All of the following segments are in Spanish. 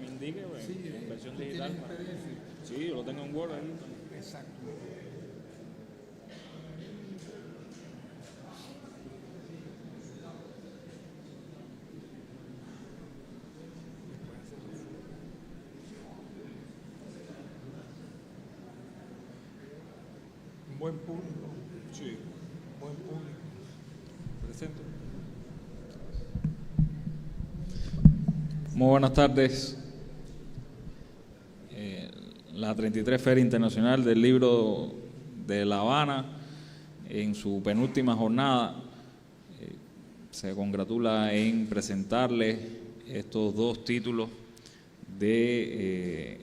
me indique, pues, Sí, en versión ¿tú digital. tienes PDF? Sí, yo lo tengo en Word ahí. Exacto. Un buen público. Sí. Buen público. Presento. Muy buenas tardes. La 33 Feria Internacional del Libro de La Habana, en su penúltima jornada, se congratula en presentarles estos dos títulos de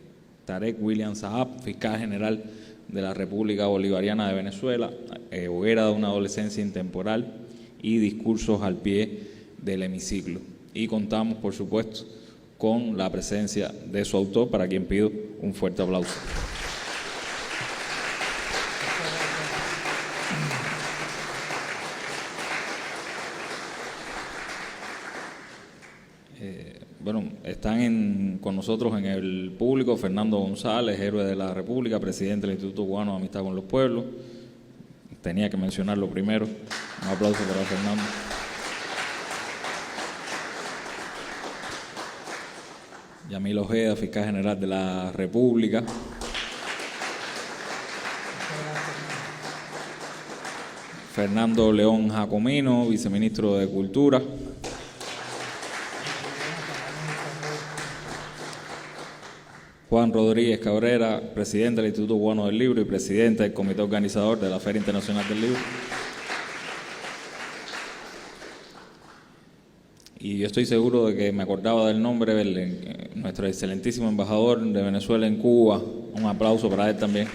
Tarek William Saab, fiscal general de la República Bolivariana de Venezuela, Hoguera de una adolescencia intemporal y Discursos al pie del hemiciclo. Y contamos, por supuesto, con la presencia de su autor, para quien pido un fuerte aplauso. Bueno, están con nosotros en el público Fernando González, héroe de la República, presidente del Instituto Cubano de Amistad con los Pueblos. Tenía que mencionarlo primero. Un aplauso para Fernando. Yamil Ojeda, fiscal general de la República. Fernando León Jacomino, viceministro de Cultura. Juan Rodríguez Cabrera, presidente del Instituto Cubano del Libro y presidente del comité organizador de la Feria Internacional del Libro. Y yo estoy seguro de que me acordaba del nombre de nuestro excelentísimo embajador de Venezuela en Cuba. Un aplauso para él también.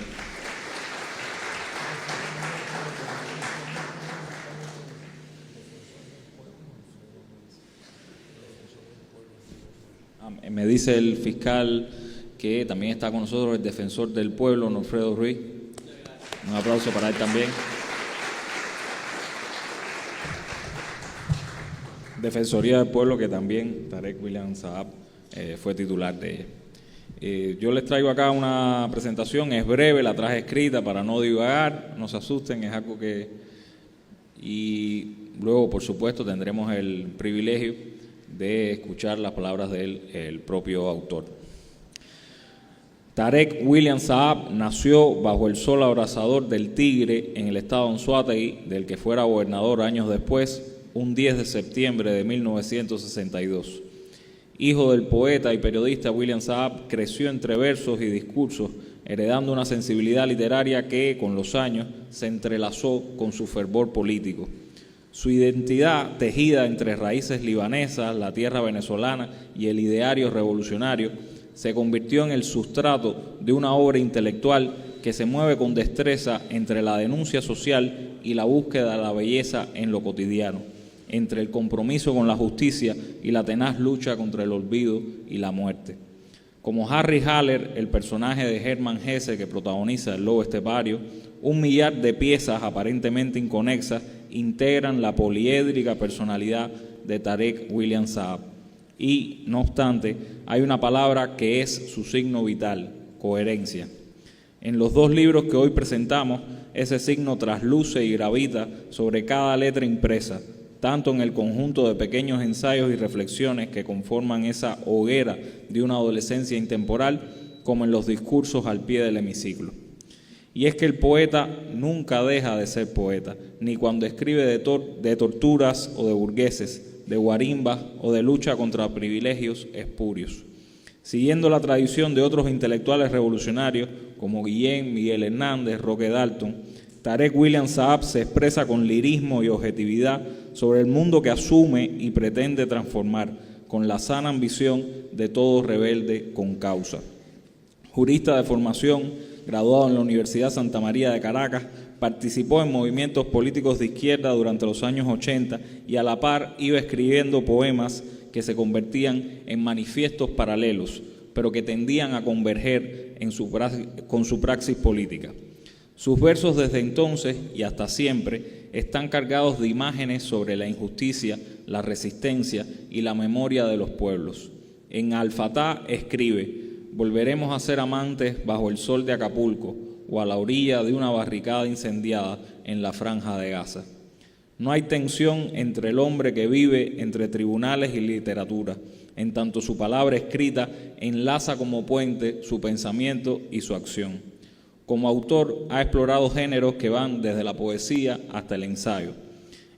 Me dice el fiscal que también está con nosotros el defensor del pueblo, Norfredo Ruiz. Un aplauso para él también. Defensoría del Pueblo, que también Tarek William Saab fue titular de ella. Yo les traigo acá una presentación, es breve, la traje escrita para no divagar, no se asusten, es algo que... Y luego, por supuesto, tendremos el privilegio de escuchar las palabras del propio autor. Tarek William Saab nació bajo el sol abrasador del Tigre en el estado Anzoátegui, del que fuera gobernador años después, un 10 de septiembre de 1962. Hijo del poeta y periodista William Saab, creció entre versos y discursos, heredando una sensibilidad literaria que, con los años, se entrelazó con su fervor político. Su identidad, tejida entre raíces libanesas, la tierra venezolana y el ideario revolucionario, se convirtió en el sustrato de una obra intelectual que se mueve con destreza entre la denuncia social y la búsqueda de la belleza en lo cotidiano, entre el compromiso con la justicia y la tenaz lucha contra el olvido y la muerte. Como Harry Haller, el personaje de Hermann Hesse que protagoniza El lobo estepario, un millar de piezas aparentemente inconexas integran la poliédrica personalidad de Tarek William Saab. Y, no obstante, hay una palabra que es su signo vital: coherencia. En los dos libros que hoy presentamos, ese signo trasluce y gravita sobre cada letra impresa, tanto en el conjunto de pequeños ensayos y reflexiones que conforman esa hoguera de una adolescencia intemporal, como en los discursos al pie del hemiciclo. Y es que el poeta nunca deja de ser poeta, ni cuando escribe de torturas o de burgueses, de guarimbas o de lucha contra privilegios espurios. Siguiendo la tradición de otros intelectuales revolucionarios como Guillén, Miguel Hernández, Roque Dalton, Tarek William Saab se expresa con lirismo y objetividad sobre el mundo que asume y pretende transformar, con la sana ambición de todo rebelde con causa. Jurista de formación, graduado en la Universidad Santa María de Caracas, participó en movimientos políticos de izquierda durante los años 80 y a la par iba escribiendo poemas que se convertían en manifiestos paralelos, pero que tendían a converger con su praxis política. Sus versos desde entonces y hasta siempre están cargados de imágenes sobre la injusticia, la resistencia y la memoria de los pueblos. En Alfatá escribe: volveremos a ser amantes bajo el sol de Acapulco o a la orilla de una barricada incendiada en la Franja de Gaza. No hay tensión entre el hombre que vive entre tribunales y literatura, en tanto su palabra escrita enlaza como puente su pensamiento y su acción. Como autor ha explorado géneros que van desde la poesía hasta el ensayo.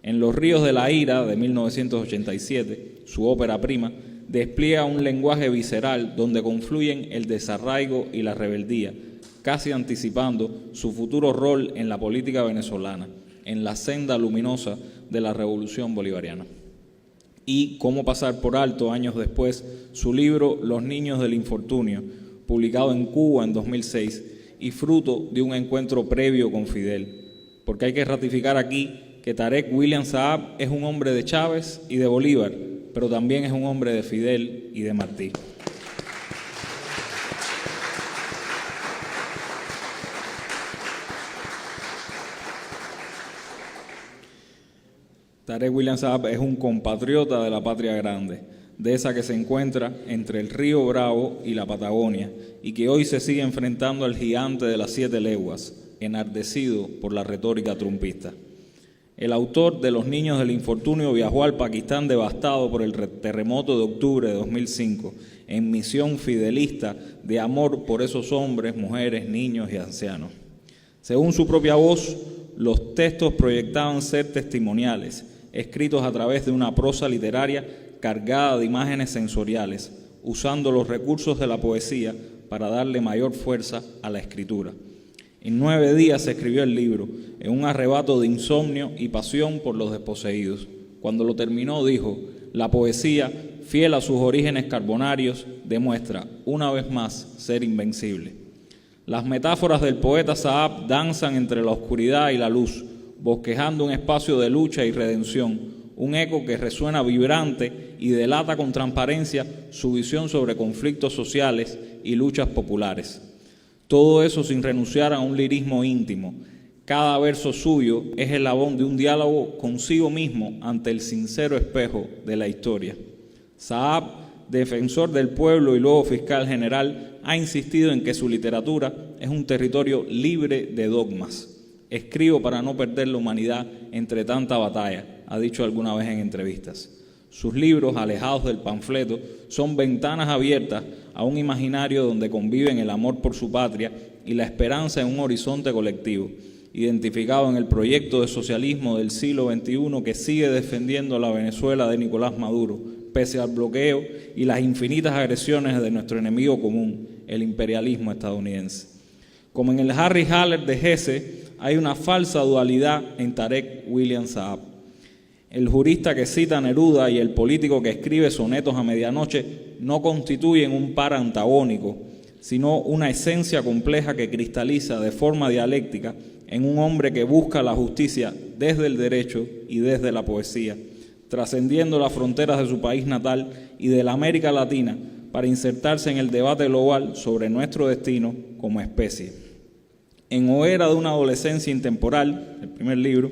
En Los ríos de la ira, de 1987, su ópera prima, despliega un lenguaje visceral donde confluyen el desarraigo y la rebeldía, casi anticipando su futuro rol en la política venezolana, en la senda luminosa de la revolución bolivariana. Y cómo pasar por alto, años después, su libro Los niños del infortunio, publicado en Cuba en 2006 y fruto de un encuentro previo con Fidel. Porque hay que ratificar aquí que Tarek William Saab es un hombre de Chávez y de Bolívar, pero también es un hombre de Fidel y de Martí. Tarek William Saab es un compatriota de la patria grande, de esa que se encuentra entre el río Bravo y la Patagonia, y que hoy se sigue enfrentando al gigante de las 7 leguas, enardecido por la retórica trumpista. El autor de Los niños del infortunio viajó al Pakistán devastado por el terremoto de octubre de 2005, en misión fidelista de amor por esos hombres, mujeres, niños y ancianos. Según su propia voz, los textos proyectaban ser testimoniales, escritos a través de una prosa literaria cargada de imágenes sensoriales, usando los recursos de la poesía para darle mayor fuerza a la escritura. En 9 días se escribió el libro, en un arrebato de insomnio y pasión por los desposeídos. Cuando lo terminó dijo: la poesía, fiel a sus orígenes carbonarios, demuestra una vez más ser invencible. Las metáforas del poeta Saab danzan entre la oscuridad y la luz, bosquejando un espacio de lucha y redención, un eco que resuena vibrante y delata con transparencia su visión sobre conflictos sociales y luchas populares. Todo eso sin renunciar a un lirismo íntimo. Cada verso suyo es el eslabón de un diálogo consigo mismo ante el sincero espejo de la historia. Saab, defensor del pueblo y luego fiscal general, ha insistido en que su literatura es un territorio libre de dogmas. Escribo para no perder la humanidad entre tanta batalla, ha dicho alguna vez en entrevistas. Sus libros, alejados del panfleto, son ventanas abiertas a un imaginario donde conviven el amor por su patria y la esperanza en un horizonte colectivo, identificado en el proyecto de socialismo del siglo XXI que sigue defendiendo la Venezuela de Nicolás Maduro, pese al bloqueo y las infinitas agresiones de nuestro enemigo común, el imperialismo estadounidense. Como en el Harry Haller de Hesse, hay una falsa dualidad en Tarek William Saab. El jurista que cita a Neruda y el político que escribe sonetos a medianoche no constituyen un par antagónico, sino una esencia compleja que cristaliza de forma dialéctica en un hombre que busca la justicia desde el derecho y desde la poesía, trascendiendo las fronteras de su país natal y de la América Latina para insertarse en el debate global sobre nuestro destino como especie. En Hoguera de una adolescencia intemporal, el primer libro,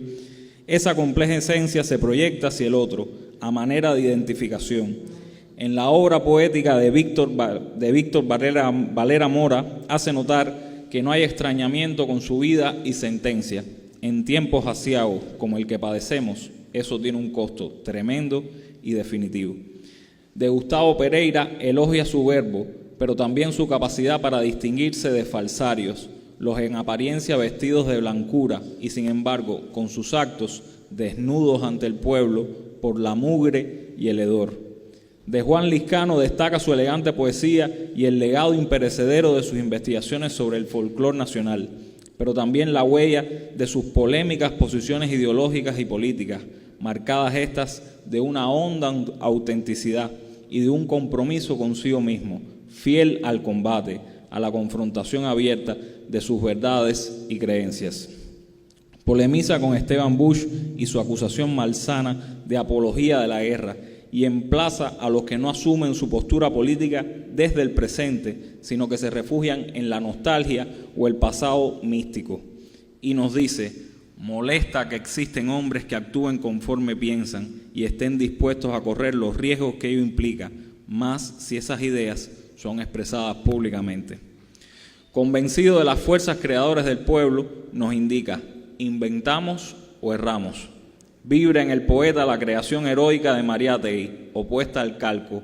esa compleja esencia se proyecta hacia el otro, a manera de identificación. En la obra poética de Víctor Valera Mora hace notar que no hay extrañamiento con su vida y sentencia. En tiempos aciagos como el que padecemos, eso tiene un costo tremendo y definitivo. De Gustavo Pereira elogia su verbo, pero también su capacidad para distinguirse de falsarios, los en apariencia vestidos de blancura y sin embargo con sus actos desnudos ante el pueblo por la mugre y el hedor. De Juan Liscano destaca su elegante poesía y el legado imperecedero de sus investigaciones sobre el folclore nacional, pero también la huella de sus polémicas posiciones ideológicas y políticas, marcadas estas de una honda autenticidad y de un compromiso consigo mismo, fiel al combate, a la confrontación abierta de sus verdades y creencias. Polemiza con Esteban Bush y su acusación malsana de apología de la guerra y emplaza a los que no asumen su postura política desde el presente, sino que se refugian en la nostalgia o el pasado místico. Y nos dice: molesta que existen hombres que actúen conforme piensan y estén dispuestos a correr los riesgos que ello implica, más si esas ideas son expresadas públicamente. Convencido de las fuerzas creadoras del pueblo, nos indica: inventamos o erramos. Vibra en el poeta la creación heroica de Mariátegui, opuesta al calco,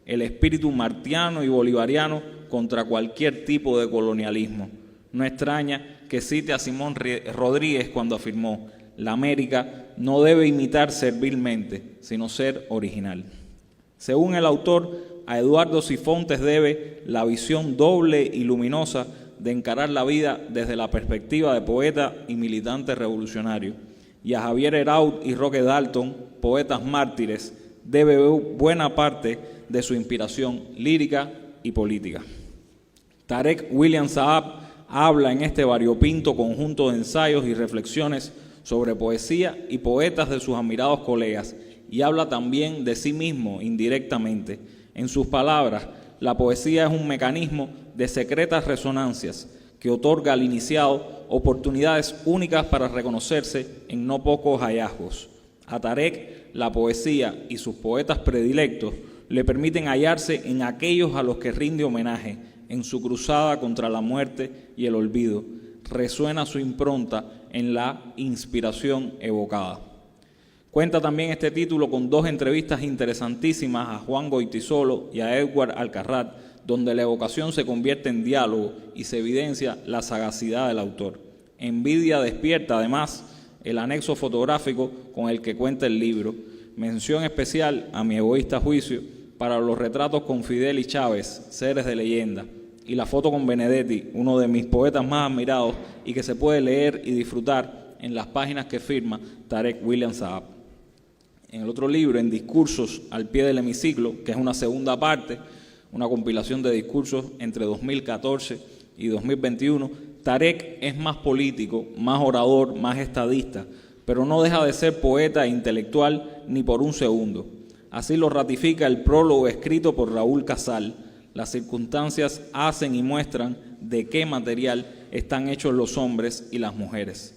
el espíritu martiano y bolivariano contra cualquier tipo de colonialismo. No extraña que cite a Simón Rodríguez cuando afirmó: la América no debe imitar servilmente, sino ser original. Según el autor, a Eduardo Sifontes debe la visión doble y luminosa de encarar la vida desde la perspectiva de poeta y militante revolucionario. Y a Javier Heraud y Roque Dalton, poetas mártires, debe buena parte de su inspiración lírica y política. Tarek William Saab habla en este variopinto conjunto de ensayos y reflexiones sobre poesía y poetas de sus admirados colegas, y habla también de sí mismo indirectamente. En sus palabras, la poesía es un mecanismo de secretas resonancias que otorga al iniciado oportunidades únicas para reconocerse en no pocos hallazgos. A Tarek, la poesía y sus poetas predilectos le permiten hallarse en aquellos a los que rinde homenaje en su cruzada contra la muerte y el olvido. Resuena su impronta en la inspiración evocada. Cuenta también este título con 2 entrevistas interesantísimas a Juan Goytisolo y a Edward Alcarrat, donde la evocación se convierte en diálogo y se evidencia la sagacidad del autor. Envidia despierta, además, el anexo fotográfico con el que cuenta el libro. Mención especial, a mi egoísta juicio, para los retratos con Fidel y Chávez, seres de leyenda, y la foto con Benedetti, uno de mis poetas más admirados y que se puede leer y disfrutar en las páginas que firma Tarek William Saab. En el otro libro, En discursos al pie del hemiciclo, que es una segunda parte, una compilación de discursos entre 2014 y 2021, Tarek es más político, más orador, más estadista, pero no deja de ser poeta e intelectual ni por un segundo. Así lo ratifica el prólogo escrito por Raúl Casal. Las circunstancias hacen y muestran de qué material están hechos los hombres y las mujeres.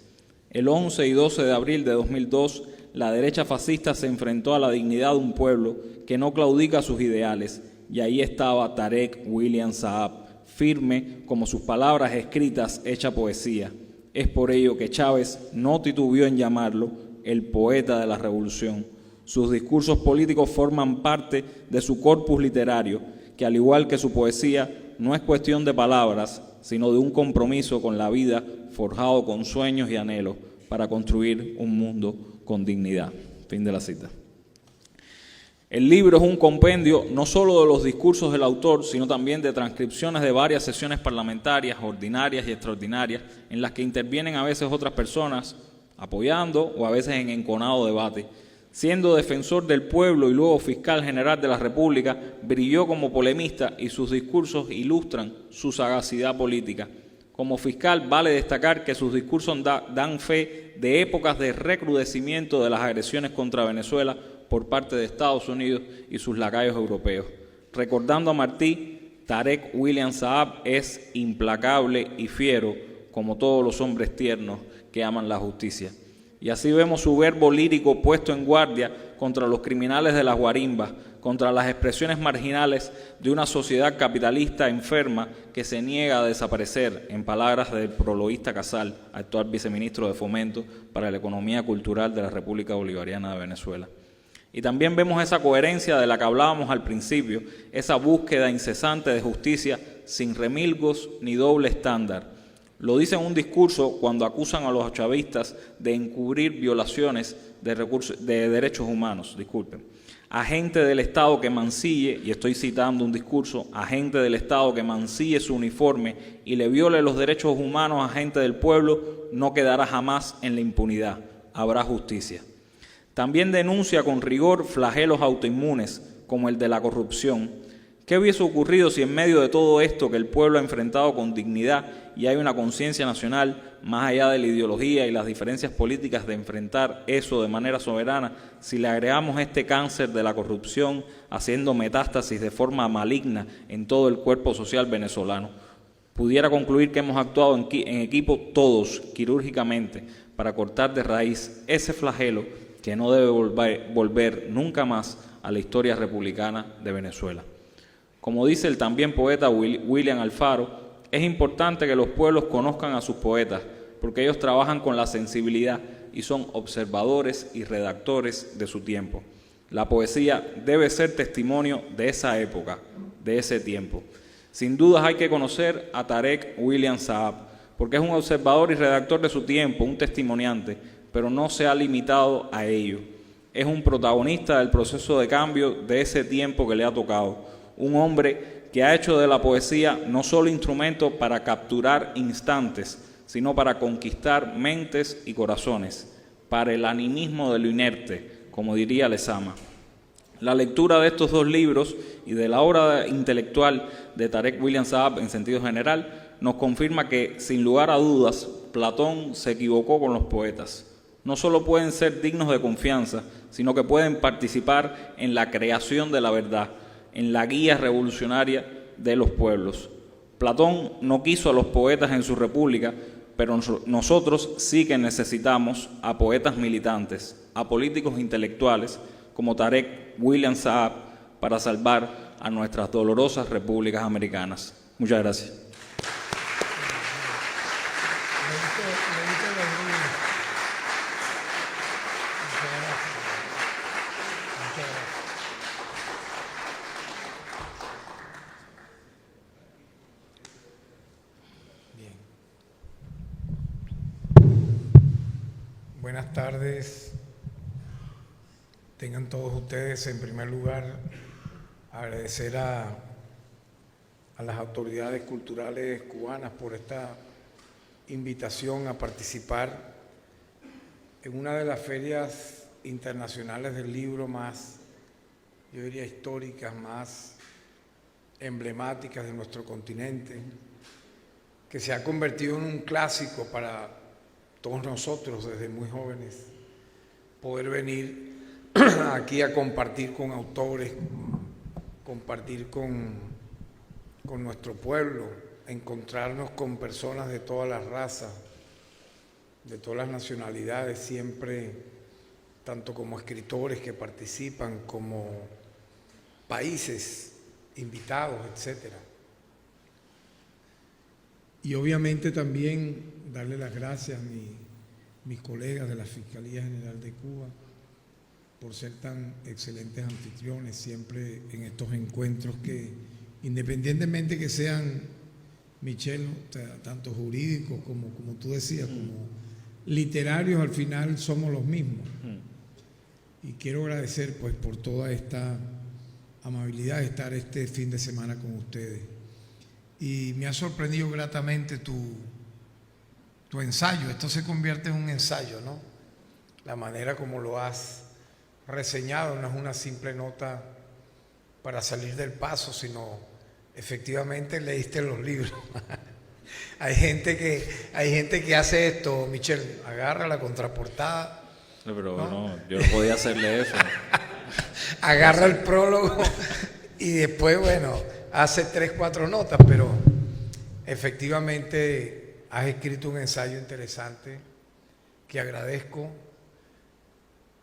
El 11 y 12 de abril de 2002, la derecha fascista se enfrentó a la dignidad de un pueblo que no claudica a sus ideales, y ahí estaba Tarek William Saab, firme como sus palabras escritas hecha poesía. Es por ello que Chávez no titubeó en llamarlo el poeta de la revolución. Sus discursos políticos forman parte de su corpus literario, que al igual que su poesía, no es cuestión de palabras, sino de un compromiso con la vida forjado con sueños y anhelos para construir un mundo con dignidad. Fin de la cita. El libro es un compendio no solo de los discursos del autor, sino también de transcripciones de varias sesiones parlamentarias, ordinarias y extraordinarias, en las que intervienen a veces otras personas apoyando o a veces en enconado debate. Siendo defensor del pueblo y luego fiscal general de la República, brilló como polemista y sus discursos ilustran su sagacidad política. Como fiscal vale destacar que sus discursos dan fe de épocas de recrudecimiento de las agresiones contra Venezuela por parte de Estados Unidos y sus lacayos europeos. Recordando a Martí, Tarek William Saab es implacable y fiero, como todos los hombres tiernos que aman la justicia. Y así vemos su verbo lírico puesto en guardia contra los criminales de las guarimbas, contra las expresiones marginales de una sociedad capitalista enferma que se niega a desaparecer, en palabras del proloísta Casal, actual viceministro de Fomento para la Economía Cultural de la República Bolivariana de Venezuela. Y también vemos esa coherencia de la que hablábamos al principio, esa búsqueda incesante de justicia sin remilgos ni doble estándar. Lo dice en un discurso cuando acusan a los chavistas de encubrir violaciones de derechos humanos. Agente del Estado que mancille, y estoy citando un discurso, agente del Estado que mancille su uniforme y le viole los derechos humanos a gente del pueblo, no quedará jamás en la impunidad, habrá justicia. También denuncia con rigor flagelos autoinmunes, como el de la corrupción. ¿Qué hubiese ocurrido si en medio de todo esto que el pueblo ha enfrentado con dignidad y hay una conciencia nacional, más allá de la ideología y las diferencias políticas de enfrentar eso de manera soberana, si le agregamos este cáncer de la corrupción haciendo metástasis de forma maligna en todo el cuerpo social venezolano? Pudiera concluir que hemos actuado en equipo todos, quirúrgicamente, para cortar de raíz ese flagelo que no debe volver nunca más a la historia republicana de Venezuela. Como dice el también poeta William Alfaro, es importante que los pueblos conozcan a sus poetas, porque ellos trabajan con la sensibilidad y son observadores y redactores de su tiempo. La poesía debe ser testimonio de esa época, de ese tiempo. Sin dudas hay que conocer a Tarek William Saab, porque es un observador y redactor de su tiempo, un testimoniante, pero no se ha limitado a ello. Es un protagonista del proceso de cambio de ese tiempo que le ha tocado. Un hombre que ha hecho de la poesía no solo instrumento para capturar instantes, sino para conquistar mentes y corazones, para el animismo de lo inerte, como diría Lezama. La lectura de estos dos libros y de la obra intelectual de Tarek William Saab en sentido general nos confirma que, sin lugar a dudas, Platón se equivocó con los poetas. No solo pueden ser dignos de confianza, sino que pueden participar en la creación de la verdad, en la guía revolucionaria de los pueblos. Platón no quiso a los poetas en su república, pero nosotros sí que necesitamos a poetas militantes, a políticos intelectuales como Tarek William Saab para salvar a nuestras dolorosas repúblicas americanas. Muchas gracias. Buenas tardes. Tengan todos ustedes, en primer lugar, agradecer a las autoridades culturales cubanas por esta invitación a participar en una de las ferias internacionales del libro más, yo diría, históricas, más emblemáticas de nuestro continente, que se ha convertido en un clásico para todos nosotros desde muy jóvenes, poder venir aquí a compartir con autores, compartir con nuestro pueblo, encontrarnos con personas de todas las razas, de todas las nacionalidades, siempre, tanto como escritores que participan, como países invitados, etcétera. Y obviamente también darle las gracias a mis colegas de la Fiscalía General de Cuba por ser tan excelentes anfitriones siempre en estos encuentros que, independientemente que sean, Michelle, tanto jurídicos como tú decías, como literarios, al final somos los mismos. Y quiero agradecer pues por toda esta amabilidad de estar este fin de semana con ustedes. Y me ha sorprendido gratamente tu ensayo. Esto se convierte en un ensayo, ¿no? La manera como lo has reseñado no es una simple nota para salir del paso, sino efectivamente leíste los libros. Hay gente que hace esto, Michelle, agarra la contraportada. No, pero no, yo no podía hacerle eso. Agarra el prólogo y después, bueno, hace 3, 4 notas, pero efectivamente has escrito un ensayo interesante que agradezco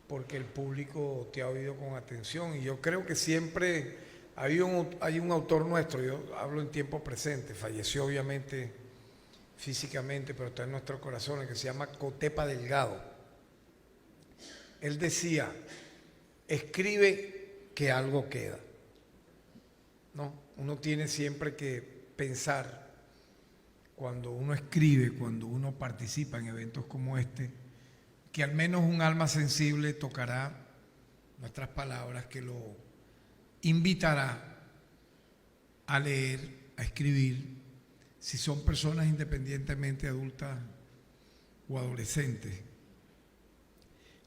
porque el público te ha oído con atención y yo creo que siempre hay un autor nuestro, yo hablo en tiempo presente, falleció obviamente físicamente, pero está en nuestros corazones, que se llama Cotepa Delgado. Él decía, escribe que algo queda. ¿No? Uno tiene siempre que pensar, cuando uno escribe, cuando uno participa en eventos como este, que al menos un alma sensible tocará nuestras palabras, que lo invitará a leer, a escribir, si son personas independientemente adultas o adolescentes.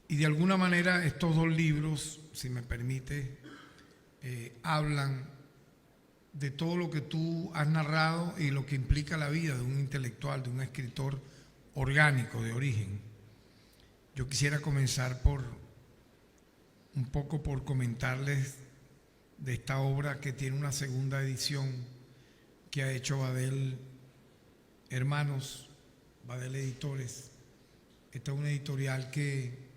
Y de alguna manera estos dos libros, si me permite, hablan de todo lo que tú has narrado y lo que implica la vida de un intelectual, de un escritor orgánico de origen. Yo quisiera comenzar un poco por comentarles de esta obra que tiene una segunda edición que ha hecho Badel Hermanos, Badel Editores. Esta es una editorial que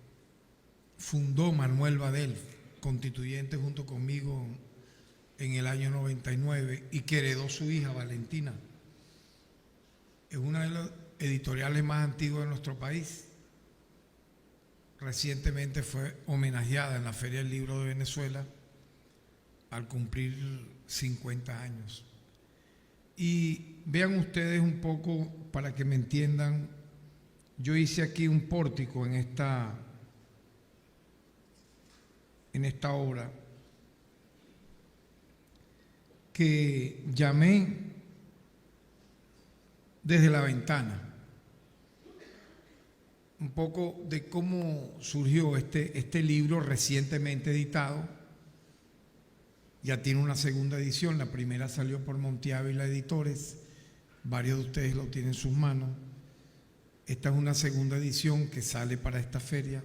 fundó Manuel Badel, constituyente junto conmigo en el año 99, y que heredó su hija Valentina. Es una de las editoriales más antiguas de nuestro país. Recientemente fue homenajeada en la Feria del Libro de Venezuela al cumplir 50 años. Y vean ustedes un poco, para que me entiendan, yo hice aquí un pórtico en esta obra que llamé Desde la Ventana. Un poco de cómo surgió este libro recientemente editado. Ya tiene una segunda edición, la primera salió por Monte Ávila Editores, varios de ustedes lo tienen en sus manos. Esta es una segunda edición que sale para esta feria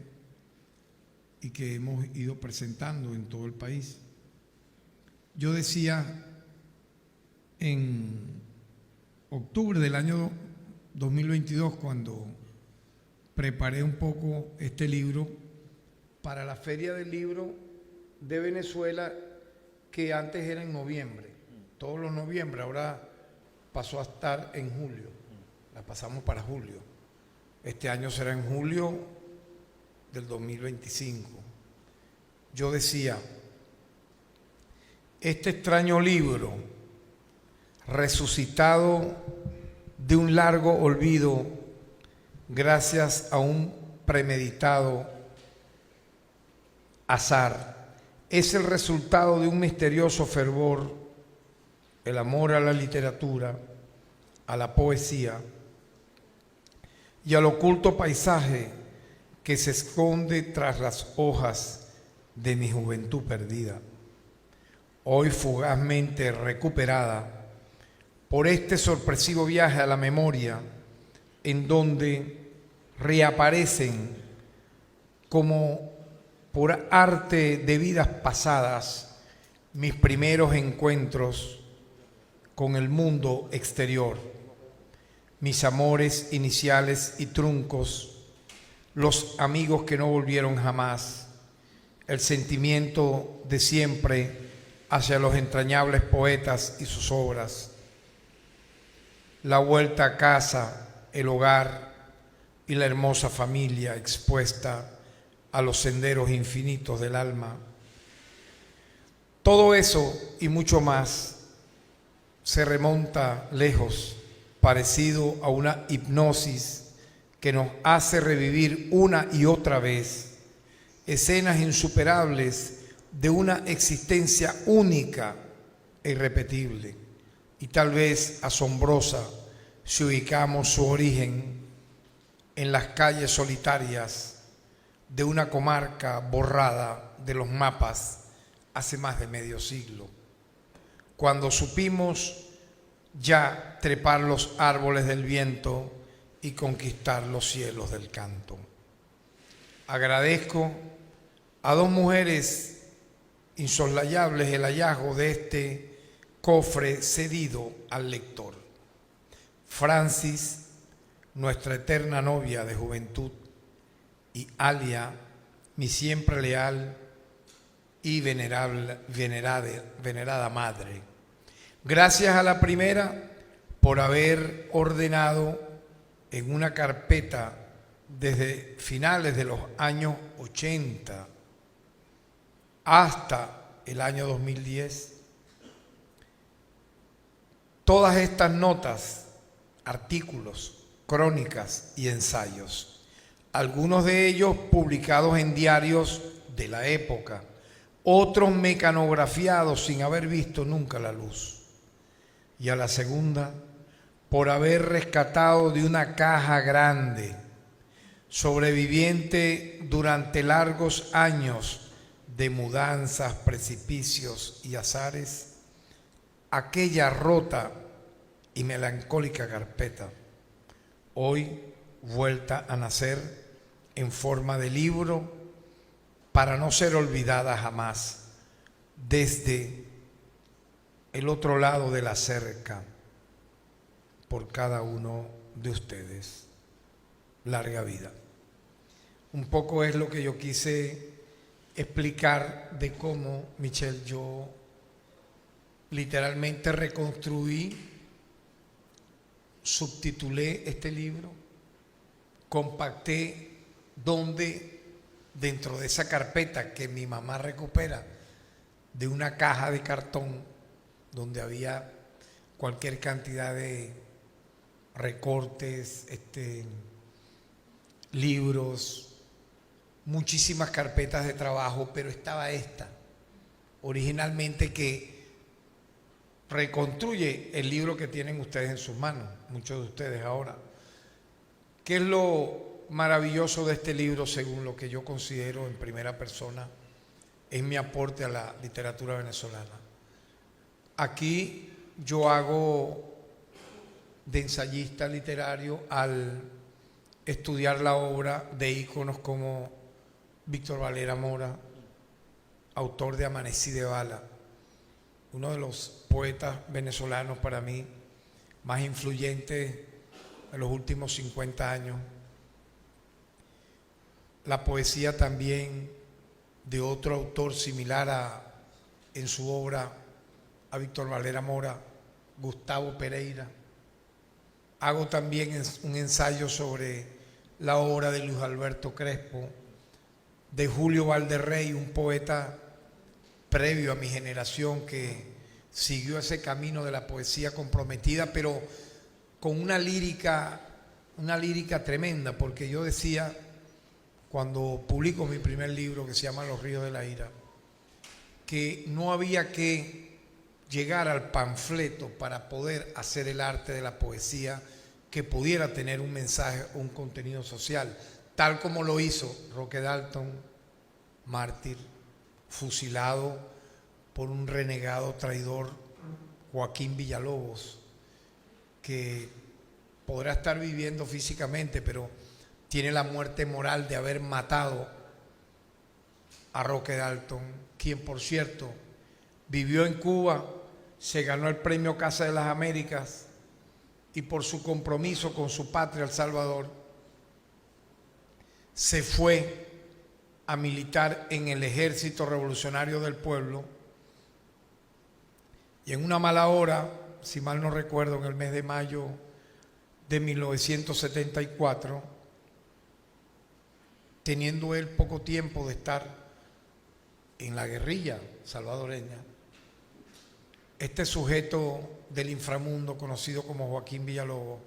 y que hemos ido presentando en todo el país. Yo decía en octubre del año 2022, cuando preparé un poco este libro para la Feria del Libro de Venezuela, que antes era en noviembre, todos los noviembre, ahora pasó a estar en julio, la pasamos para julio. Este año será en julio del 2025. Yo decía, este extraño libro, resucitado de un largo olvido gracias a un premeditado azar, es el resultado de un misterioso fervor, el amor a la literatura, a la poesía y al oculto paisaje que se esconde tras las hojas de mi juventud perdida, hoy fugazmente recuperada por este sorpresivo viaje a la memoria, en donde reaparecen como por arte de vidas pasadas mis primeros encuentros con el mundo exterior, mis amores iniciales y truncos, los amigos que no volvieron jamás, el sentimiento de siempre hacia los entrañables poetas y sus obras, la vuelta a casa, el hogar y la hermosa familia expuesta a los senderos infinitos del alma. Todo eso y mucho más se remonta lejos, parecido a una hipnosis que nos hace revivir una y otra vez escenas insuperables de una existencia única e irrepetible y tal vez asombrosa si ubicamos su origen en las calles solitarias de una comarca borrada de los mapas hace más de medio siglo, cuando supimos ya trepar los árboles del viento y conquistar los cielos del canto. Agradezco a dos mujeres insoslayables el hallazgo de este cofre cedido al lector. Francis, nuestra eterna novia de juventud, y Alia, mi siempre leal y venerada madre. Gracias a la primera por haber ordenado en una carpeta desde finales de los años 80 hasta el año 2010 todas estas notas, artículos, crónicas y ensayos, algunos de ellos publicados en diarios de la época, otros mecanografiados sin haber visto nunca la luz. Y a la segunda, por haber rescatado de una caja grande, sobreviviente durante largos años de mudanzas, precipicios y azares, aquella rota y melancólica carpeta, hoy vuelta a nacer en forma de libro para no ser olvidada jamás desde el otro lado de la cerca por cada uno de ustedes. Larga vida. Un poco es lo que yo quise explicar de cómo, Michelle, yo literalmente reconstruí, subtitulé este libro, compacté donde dentro de esa carpeta que mi mamá recupera de una caja de cartón donde había cualquier cantidad de recortes, libros, muchísimas carpetas de trabajo, pero estaba esta, originalmente, que reconstruye el libro que tienen ustedes en sus manos, muchos de ustedes ahora. ¿Qué es lo maravilloso de este libro, según lo que yo considero en primera persona? Es mi aporte a la literatura venezolana. Aquí yo hago de ensayista literario al estudiar la obra de íconos como Víctor Valera Mora, autor de Amanecí de Bala, uno de los poetas venezolanos para mí más influyentes en los últimos 50 años. La poesía también de otro autor similar en su obra a Víctor Valera Mora, Gustavo Pereira. Hago también un ensayo sobre la obra de Luis Alberto Crespo, de Julio Valderrey, un poeta previo a mi generación que siguió ese camino de la poesía comprometida, pero con una lírica tremenda, porque yo decía, cuando publico mi primer libro que se llama Los ríos de la ira, que no había que llegar al panfleto para poder hacer el arte de la poesía que pudiera tener un mensaje o un contenido social, tal como lo hizo Roque Dalton, mártir, fusilado por un renegado traidor, Joaquín Villalobos, que podrá estar viviendo físicamente, pero tiene la muerte moral de haber matado a Roque Dalton, quien, por cierto, vivió en Cuba, se ganó el premio Casa de las Américas y por su compromiso con su patria, El Salvador, se fue a militar en el Ejército Revolucionario del Pueblo, y en una mala hora, si mal no recuerdo, en el mes de mayo de 1974, teniendo él poco tiempo de estar en la guerrilla salvadoreña, este sujeto del inframundo conocido como Joaquín Villalobos,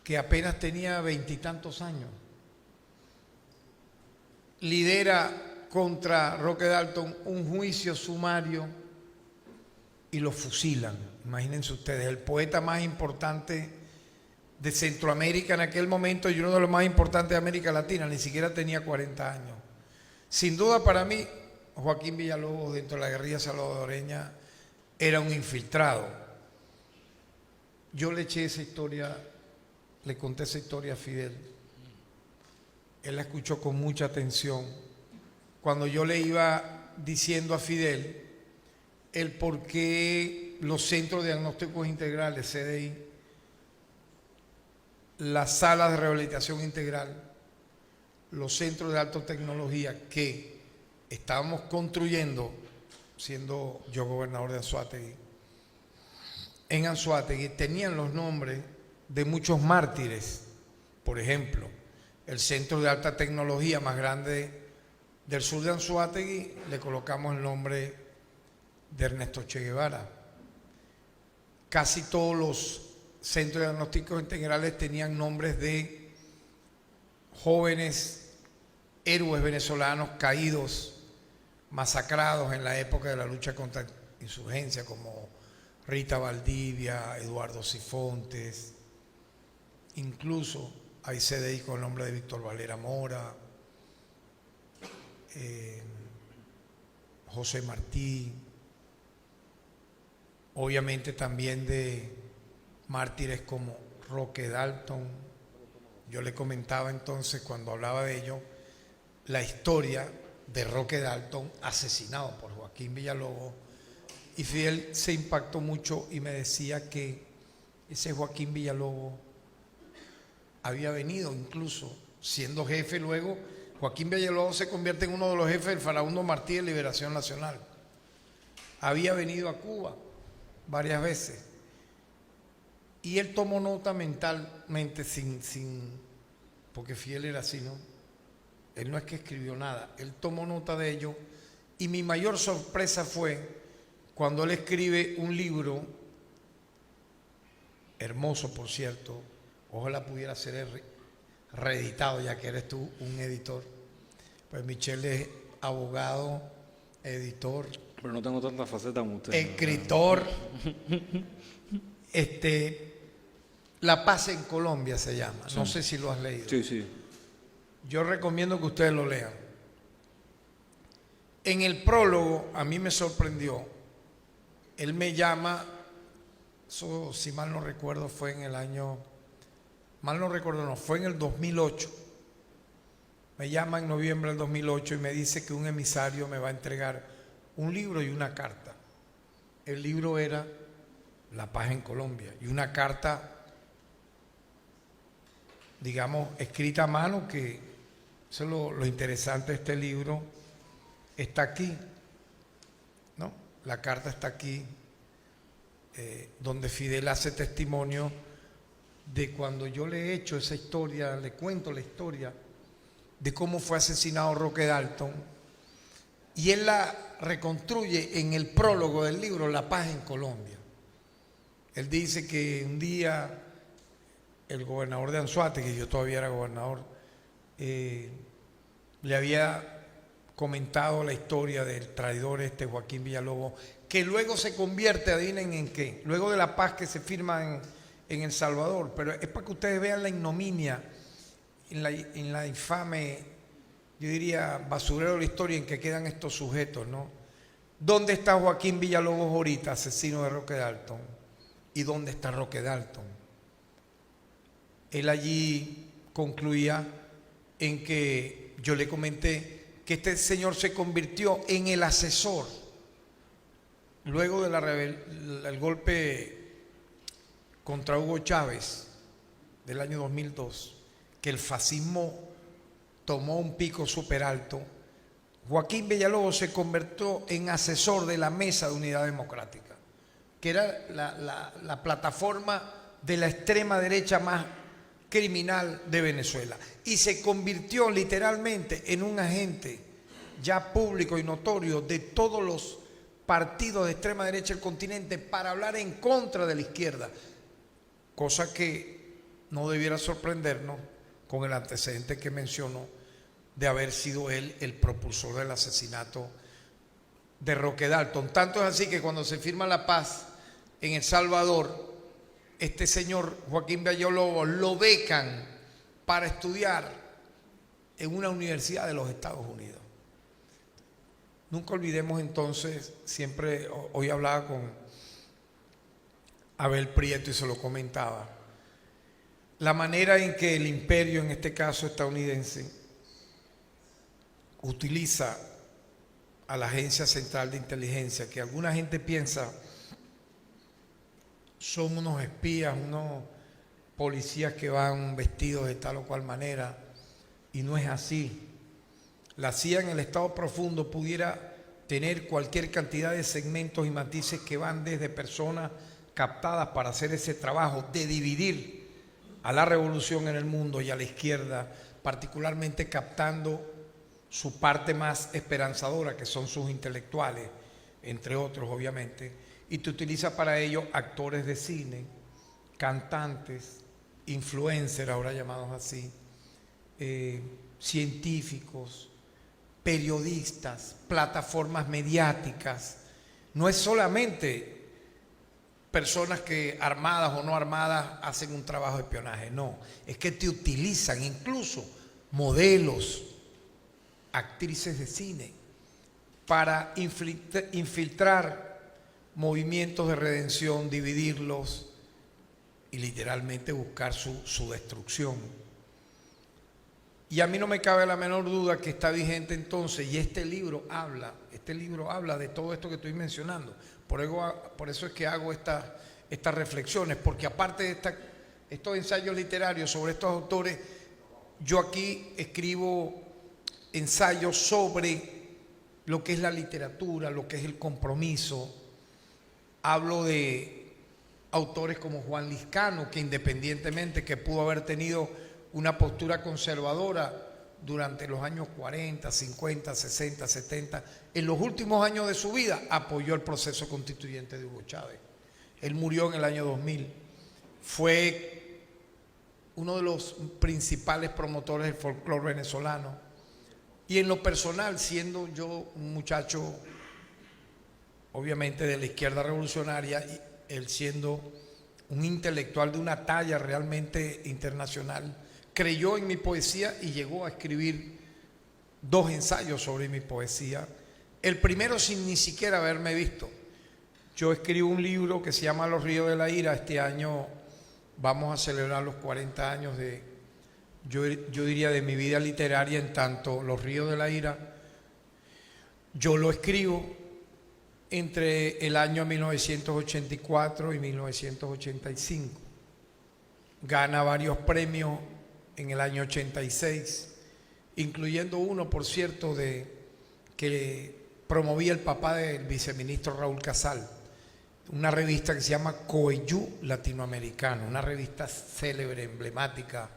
que apenas tenía 20 y tantos años, lidera contra Roque Dalton un juicio sumario y lo fusilan. Imagínense ustedes, el poeta más importante de Centroamérica en aquel momento y uno de los más importantes de América Latina, ni siquiera tenía 40 años. Sin duda, para mí, Joaquín Villalobos, dentro de la guerrilla salvadoreña, era un infiltrado. Yo le eché esa historia, le conté esa historia a Fidel. Él la escuchó con mucha atención. Cuando yo le iba diciendo a Fidel el por qué los centros de diagnósticos integrales, CDI, las salas de rehabilitación integral, los centros de alta tecnología que estábamos construyendo, siendo yo gobernador de Anzoátegui, en Anzoátegui tenían los nombres de muchos mártires. Por ejemplo, el centro de alta tecnología más grande del sur de Anzoátegui le colocamos el nombre de Ernesto Che Guevara. Casi todos los centros de diagnósticos integrales tenían nombres de jóvenes héroes venezolanos caídos, masacrados en la época de la lucha contra la insurgencia, como Rita Valdivia, Eduardo Sifontes. Incluso hay CDI con el nombre de Víctor Valera Mora, José Martí, obviamente también de mártires como Roque Dalton. Yo le comentaba entonces, cuando hablaba de ello, la historia de Roque Dalton asesinado por Joaquín Villalobos, y Fidel se impactó mucho y me decía que ese Joaquín Villalobos había venido incluso siendo jefe luego. Joaquín Villalobos se convierte en uno de los jefes del Farabundo Martí de Liberación Nacional. Había venido a Cuba varias veces y él tomó nota mentalmente porque Fidel era así, ¿no? Él no es que escribió nada, él tomó nota de ello, y mi mayor sorpresa fue cuando él escribe un libro, hermoso por cierto, ojalá pudiera ser reeditado, ya que eres tú un editor. Pues Michelle es abogado, editor, pero no tengo tanta faceta como usted. Escritor. La Paz en Colombia se llama. Sí. No sé si lo has leído. Sí, sí. Yo recomiendo que ustedes lo lean. En el prólogo, a mí me sorprendió. Él me llama, eso, si mal no recuerdo, fue en el año... Mal no recuerdo, no, fue en el 2008. Me llama en noviembre del 2008 y me dice que un emisario me va a entregar un libro y una carta. El libro era La Paz en Colombia y una carta, digamos, escrita a mano, que eso es lo interesante de este libro, está aquí, ¿no? La carta está aquí, donde Fidel hace testimonio de cuando yo le he hecho esa historia, le cuento la historia de cómo fue asesinado Roque Dalton, y él la reconstruye en el prólogo del libro La Paz en Colombia. Él dice que un día el gobernador de Anzoátegui, que yo todavía era gobernador, le había comentado la historia del traidor Joaquín Villalobos, que luego se convierte, adivinen en qué, luego de la paz que se firma en El Salvador, pero es para que ustedes vean la ignominia, en la infame, yo diría, basurero de la historia en que quedan estos sujetos, ¿no? ¿Dónde está Joaquín Villalobos ahorita, asesino de Roque Dalton? ¿Y dónde está Roque Dalton? Él allí concluía en que yo le comenté que este señor se convirtió en el asesor luego del golpe contra Hugo Chávez del año 2002, que el fascismo tomó un pico súper alto. Joaquín Villalobos se convirtió en asesor de la Mesa de Unidad Democrática, que era la plataforma de la extrema derecha más criminal de Venezuela, y se convirtió literalmente en un agente ya público y notorio de todos los partidos de extrema derecha del continente para hablar en contra de la izquierda, cosa que no debiera sorprendernos con el antecedente que mencionó de haber sido él el propulsor del asesinato de Roque Dalton. Tanto es así que cuando se firma la paz en El Salvador, este señor Joaquín Villalobos lo becan para estudiar en una universidad de los Estados Unidos. Nunca olvidemos entonces, siempre, hoy hablaba con Abel Prieto y se lo comentaba, la manera en que el imperio, en este caso estadounidense, utiliza a la Agencia Central de Inteligencia, que alguna gente piensa son unos espías, unos policías que van vestidos de tal o cual manera, y no es así. La CIA en el estado profundo pudiera tener cualquier cantidad de segmentos y matices que van desde personas captadas para hacer ese trabajo de dividir a la revolución en el mundo y a la izquierda, particularmente captando su parte más esperanzadora, que son sus intelectuales, entre otros obviamente, y te utiliza para ello actores de cine, cantantes, influencers, ahora llamados así, científicos, periodistas, plataformas mediáticas. No es solamente personas que armadas o no armadas hacen un trabajo de espionaje, no, es que te utilizan incluso modelos, actrices de cine, para infiltrar movimientos de redención, dividirlos y literalmente buscar su destrucción. Y a mí no me cabe la menor duda que está vigente entonces, y este libro habla de todo esto que estoy mencionando. Por eso es que hago estas reflexiones, porque aparte de estos ensayos literarios sobre estos autores, yo aquí escribo ensayos sobre lo que es la literatura, lo que es el compromiso. Hablo de autores como Juan Liscano, que independientemente que pudo haber tenido una postura conservadora durante los años 40, 50, 60, 70, en los últimos años de su vida apoyó el proceso constituyente de Hugo Chávez. Él murió en el año 2000. Fue uno de los principales promotores del folclore venezolano. Y en lo personal, siendo yo un muchacho, obviamente de la izquierda revolucionaria, y él siendo un intelectual de una talla realmente internacional, creyó en mi poesía y llegó a escribir 2 ensayos sobre mi poesía. El primero sin ni siquiera haberme visto. Yo escribo un libro que se llama Los ríos de la ira. Este año vamos a celebrar los 40 años de, yo diría, de mi vida literaria en tanto Los ríos de la ira. Yo lo escribo entre el año 1984 y 1985. Gana varios premios en el año 86, incluyendo uno, por cierto, que promovía el papá del viceministro Raúl Casal, una revista que se llama Coeyú Latinoamericano, una revista célebre, emblemática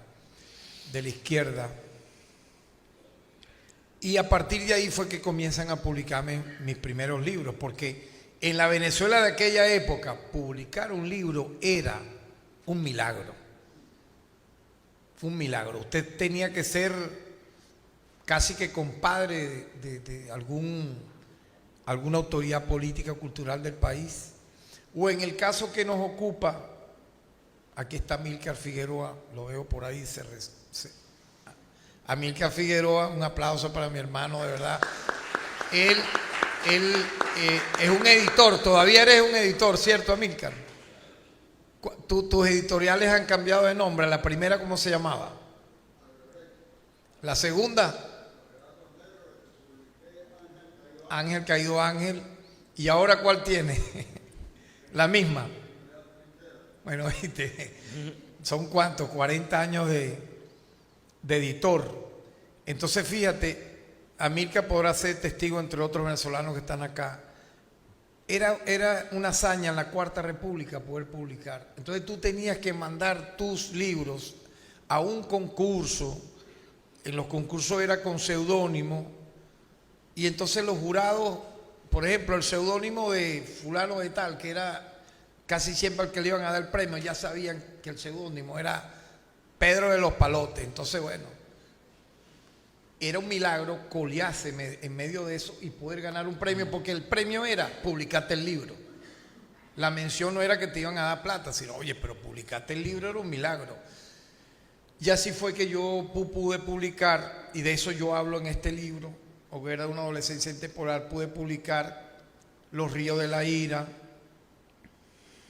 de la izquierda. Y a partir de ahí fue que comienzan a publicarme mis primeros libros, porque en la Venezuela de aquella época publicar un libro era un milagro. Un milagro. Usted tenía que ser casi que compadre de alguna autoridad política o cultural del país. O en el caso que nos ocupa, aquí está Amílcar Figueroa, lo veo por ahí. Amílcar Figueroa, un aplauso para mi hermano, de verdad. Él es un editor, todavía eres un editor, ¿cierto, Amílcar? Tus editoriales han cambiado de nombre. La primera, ¿cómo se llamaba? La segunda, Ángel Caído Ángel. ¿Y ahora cuál tiene? La misma. Bueno, ¿viste? Son cuántos, 40 años de editor. Entonces fíjate, Amílcar podrá ser testigo, entre otros venezolanos que están acá. Era una hazaña en la Cuarta República poder publicar. Entonces tú tenías que mandar tus libros a un concurso. En los concursos era con seudónimo. Y entonces los jurados, por ejemplo, el seudónimo de fulano de tal, que era casi siempre al que le iban a dar el premio, ya sabían que el seudónimo era Pedro de los Palotes. Entonces, bueno, era un milagro colearse en medio de eso y poder ganar un premio, porque el premio era publicarte el libro. La mención no era que te iban a dar plata, sino, oye, pero publicarte el libro era un milagro. Y así fue que yo pude publicar, y de eso yo hablo en este libro, Hoguera de una adolescencia intemporal. Pude publicar Los ríos de la ira,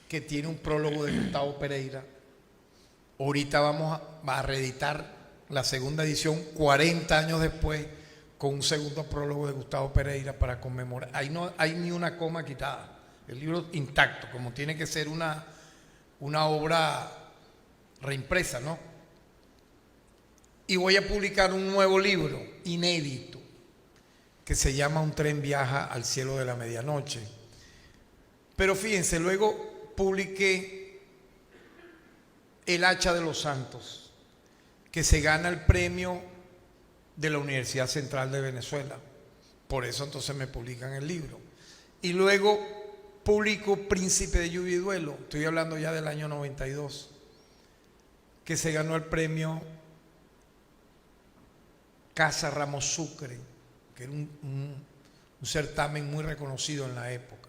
que tiene un prólogo de Gustavo Pereira. Ahorita vamos a reeditar la segunda edición 40 años después, con un segundo prólogo de Gustavo Pereira para conmemorar. Ahí no hay ni una coma quitada, el libro intacto, como tiene que ser una obra reimpresa, ¿no? Y voy a publicar un nuevo libro inédito que se llama Un tren viaja al cielo de la medianoche. Pero fíjense, luego publiqué El hacha de los santos, que se gana el premio de la Universidad Central de Venezuela. Por eso entonces me publican el libro. Y luego publico Príncipe de lluvia y duelo, estoy hablando ya del año 92, que se ganó el premio Casa Ramos Sucre, que era un certamen muy reconocido en la época,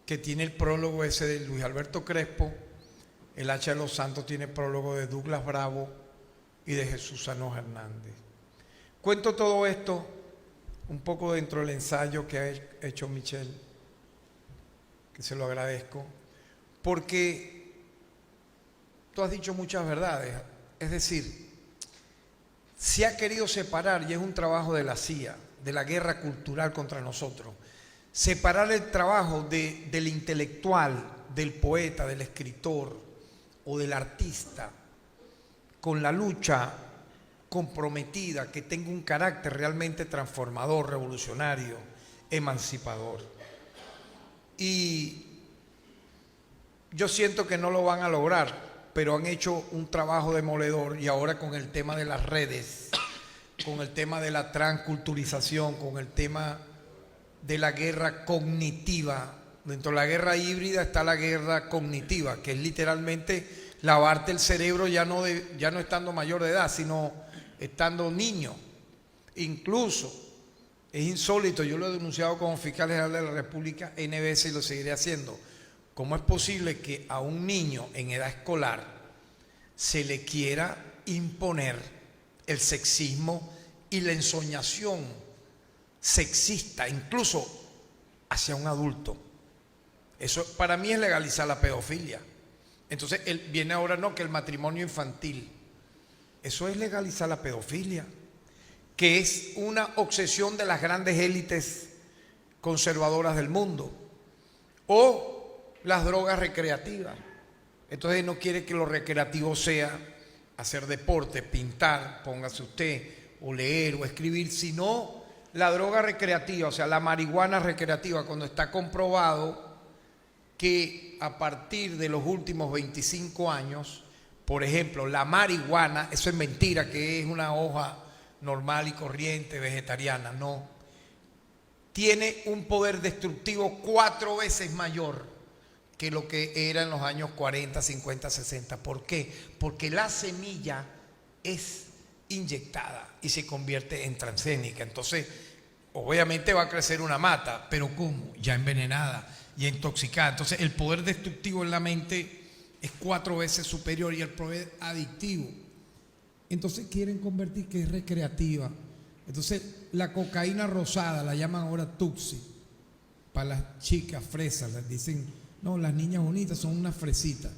que tiene el prólogo ese de Luis Alberto Crespo. El hacha de los santos tiene prólogo de Douglas Bravo y de Jesús Sanoja Hernández. Cuento todo esto un poco dentro del ensayo que ha hecho Michelle, que se lo agradezco, porque tú has dicho muchas verdades. Es decir, se ha querido separar, y es un trabajo de la CIA, de la guerra cultural contra nosotros, separar el trabajo del intelectual, del poeta, del escritor o del artista, con la lucha comprometida, que tenga un carácter realmente transformador, revolucionario, emancipador. Y yo siento que no lo van a lograr, pero han hecho un trabajo demoledor, y ahora con el tema de las redes, con el tema de la transculturización, con el tema de la guerra cognitiva. Dentro de la guerra híbrida está la guerra cognitiva, que es literalmente lavarte el cerebro ya no estando mayor de edad, sino estando niño. Incluso es insólito, yo lo he denunciado como fiscal general de la República N veces y lo seguiré haciendo. ¿Cómo es posible que a un niño en edad escolar se le quiera imponer el sexismo y la ensoñación sexista, incluso hacia un adulto? Eso para mí es legalizar la pedofilia. Entonces viene ahora que el matrimonio infantil, eso es legalizar la pedofilia, que es una obsesión de las grandes élites conservadoras del mundo, o las drogas recreativas. Entonces no quiere que lo recreativo sea hacer deporte, pintar, póngase usted, o leer o escribir, sino la droga recreativa, o sea, la marihuana recreativa, cuando está comprobado que a partir de los últimos 25 años, por ejemplo, la marihuana, eso es mentira, que es una hoja normal y corriente, vegetariana, no, tiene un poder destructivo 4 veces mayor que lo que era en los años 40, 50, 60. ¿Por qué? Porque la semilla es inyectada y se convierte en transgénica. Entonces, obviamente va a crecer una mata, pero ¿cómo? Ya envenenada y intoxicada. Entonces, el poder destructivo en la mente es 4 veces superior, y el poder adictivo. Entonces quieren convertir que es recreativa. Entonces, la cocaína rosada la llaman ahora tuxi. Para las chicas fresas les dicen, no, las niñas bonitas son unas fresitas.